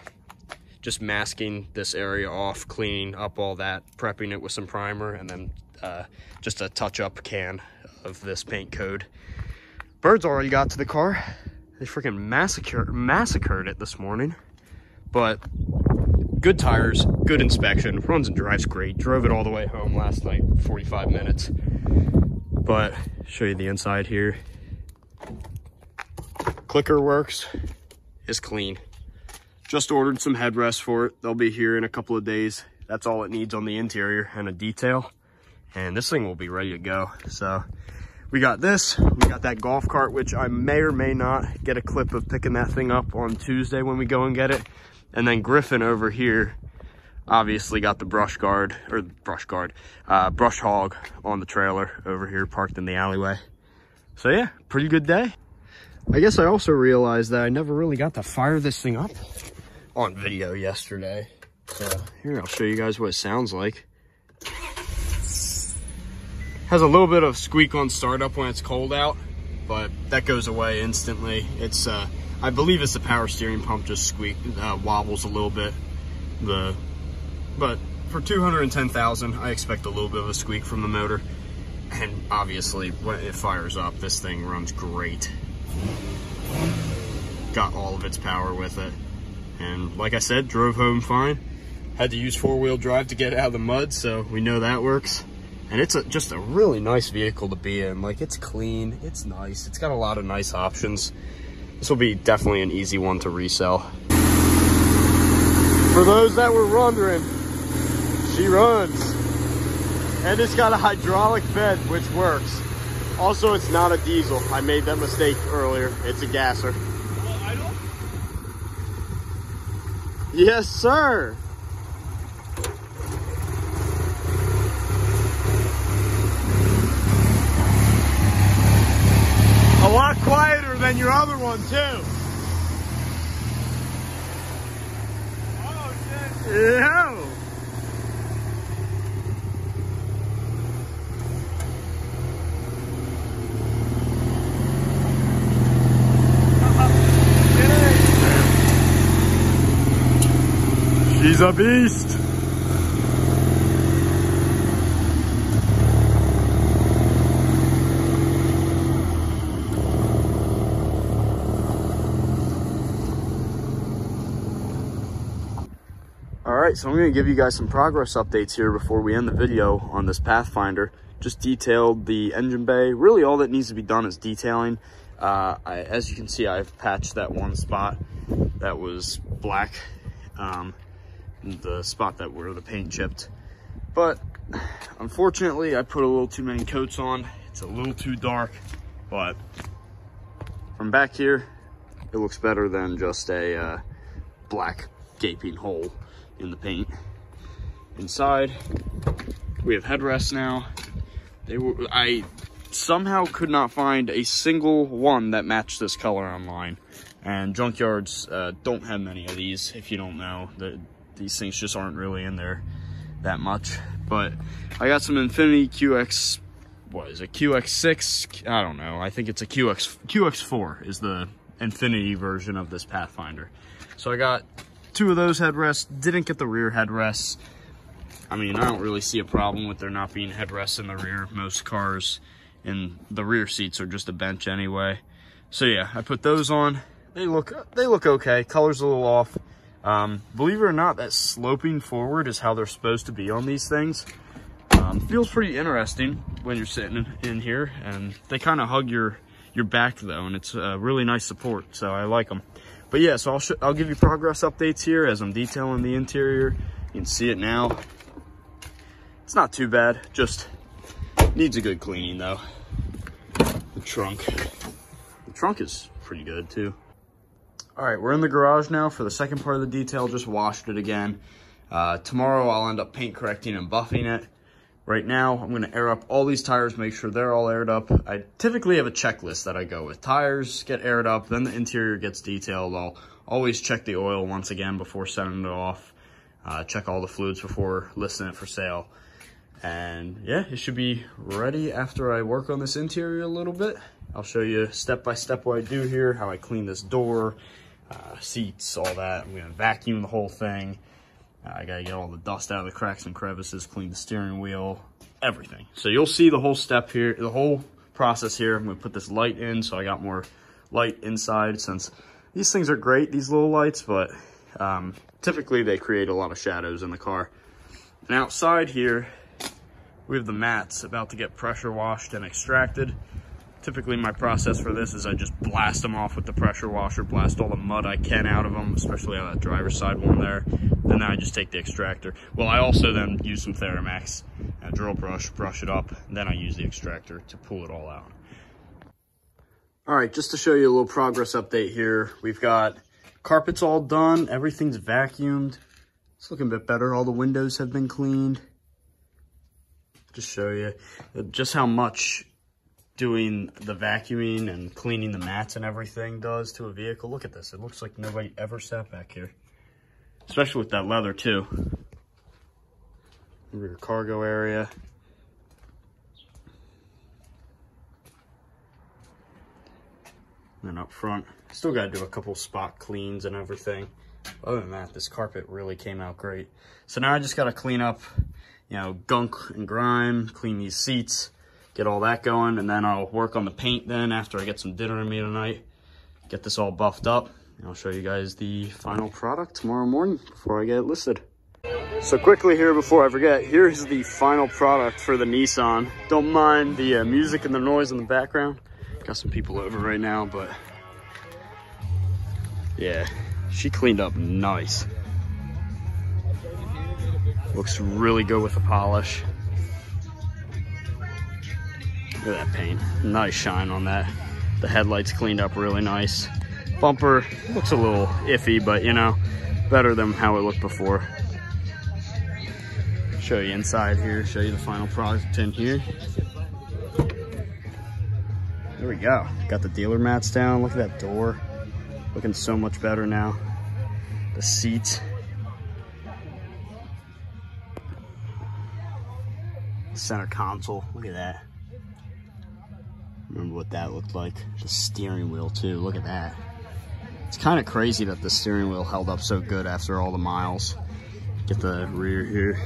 just masking this area off, cleaning up all that, prepping it with some primer, and then just a touch-up can of this paint coat. Birds already got to the car. They freaking massacred it this morning, but good tires, good inspection, runs and drives great. Drove it all the way home last night, 45 minutes. But show you the inside here. Clicker works, is clean. Just ordered some headrests for it. They'll be here in a couple of days. That's all it needs on the interior and a detail. And this thing will be ready to go. So we got this, we got that golf cart, which I may or may not get a clip of picking that thing up on Tuesday when we go and get it. And then Griffin over here obviously got the brush hog on the trailer over here parked in the alleyway. So yeah, pretty good day. I guess I also realized that I never really got to fire this thing up on video yesterday. So here, I'll show you guys what it sounds like. Has a little bit of squeak on startup when it's cold out, but that goes away instantly. It's I believe it's the power steering pump just wobbles a little bit. But for $210,000, I expect a little bit of a squeak from the motor. And obviously, when it fires up, this thing runs great. Got all of its power with it. And like I said, drove home fine. Had to use four-wheel drive to get out of the mud, so we know that works. And it's just a really nice vehicle to be in. Like, it's clean, it's nice, it's got a lot of nice options. This will be definitely an easy one to resell. For those that were wondering, she runs. And it's got a hydraulic bed, which works. Also, it's not a diesel. I made that mistake earlier. It's a gasser. Yes, sir. A lot quieter than your other one, too. Oh, shit. Yeah. She's a beast. Alright, so I'm going to give you guys some progress updates here before we end the video on this Pathfinder. Just detailed the engine bay. Really all that needs to be done is detailing. As you can see, I've patched that one spot that was black. The spot where the paint chipped. But unfortunately, I put a little too many coats on. It's a little too dark, but from back here, it looks better than just a black gaping hole in the paint. Inside, We have headrests now. I somehow could not find a single one that matched this color online. And junkyards don't have many of these, if you don't know. These things just aren't really in there that much. But I got some Infinity QX, what is it, QX6? I don't know. I think it's a QX4 is the Infinity version of this Pathfinder. So I got 2 of those headrests. Didn't get the rear headrests. I mean, I don't really see a problem with there not being headrests in the rear. Most cars in the rear seats are just a bench anyway. So yeah, I put those on. They look okay. Color's a little off. Believe it or not, that sloping forward is how they're supposed to be on these things. Feels pretty interesting when you're sitting in here, and they kind of hug your back though, and it's a really nice support, so I like them. But yeah, so I'll give you progress updates here as I'm detailing the interior. You can see it now. It's not too bad, just needs a good cleaning though. The trunk is pretty good too. All right, we're in the garage now for the second part of the detail. Just washed it again. Tomorrow I'll end up paint correcting and buffing it. Right now, I'm gonna air up all these tires, make sure they're all aired up. I typically have a checklist that I go with. Tires get aired up, then the interior gets detailed. I'll always check the oil once again before sending it off. Check all the fluids before listing it for sale. And yeah, it should be ready after I work on this interior a little bit. I'll show you step by step what I do here, how I clean this door, seats, all that. I'm gonna vacuum the whole thing. I gotta get all the dust out of the cracks and crevices, clean the steering wheel, everything. So you'll see the whole step here, the whole process here. I'm gonna put this light in so I got more light inside, since these things are great, these little lights, but typically they create a lot of shadows in the car. And outside here, we have the mats about to get pressure washed and extracted. Typically my process for this is I just blast them off with the pressure washer, blast all the mud I can out of them, especially on that driver's side one there. And then I just take the extractor. Well, I also then use some Theramax and a drill brush, brush it up, and then I use the extractor to pull it all out. All right, just to show you a little progress update here. We've got carpets all done, everything's vacuumed. It's looking a bit better. All the windows have been cleaned. Just show you just how much doing the vacuuming and cleaning the mats and everything does to a vehicle. Look at this. It looks like nobody ever sat back here, especially with that leather too. Rear cargo area. And then up front, still got to do a couple spot cleans and everything. Other than that, this carpet really came out great. So now I just got to clean up, you know, gunk and grime, clean these seats, get all that going, and then I'll work on the paint then after I get some dinner in me tonight. Get this all buffed up, and I'll show you guys the final product tomorrow morning before I get it listed. So quickly here before I forget, here's the final product for the Nissan. Don't mind the music and the noise in the background. Got some people over right now, but yeah, she cleaned up nice. Looks really good with the polish. Look at that paint, nice shine on that. The headlights cleaned up really nice. Bumper looks a little iffy, but you know, better than how it looked before. Show you inside here, show you the final product in here. There we go, got the dealer mats down. Look at that door, looking so much better now. The seats. Center console, look at that. Remember what that looked like. The steering wheel too, look at that. It's kind of crazy that the steering wheel held up so good after all the miles. Get the rear here.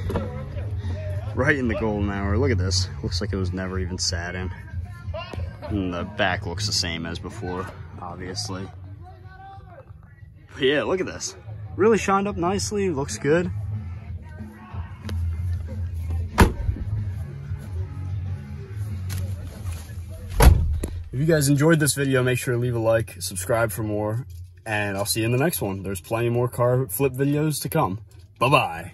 Right in the golden hour, look at this. Looks like it was never even sat in. And the back looks the same as before, obviously. But yeah, look at this. Really shined up nicely, looks good. If you guys enjoyed this video, make sure to leave a like, subscribe for more, and I'll see you in the next one. There's plenty more car flip videos to come. Bye-bye.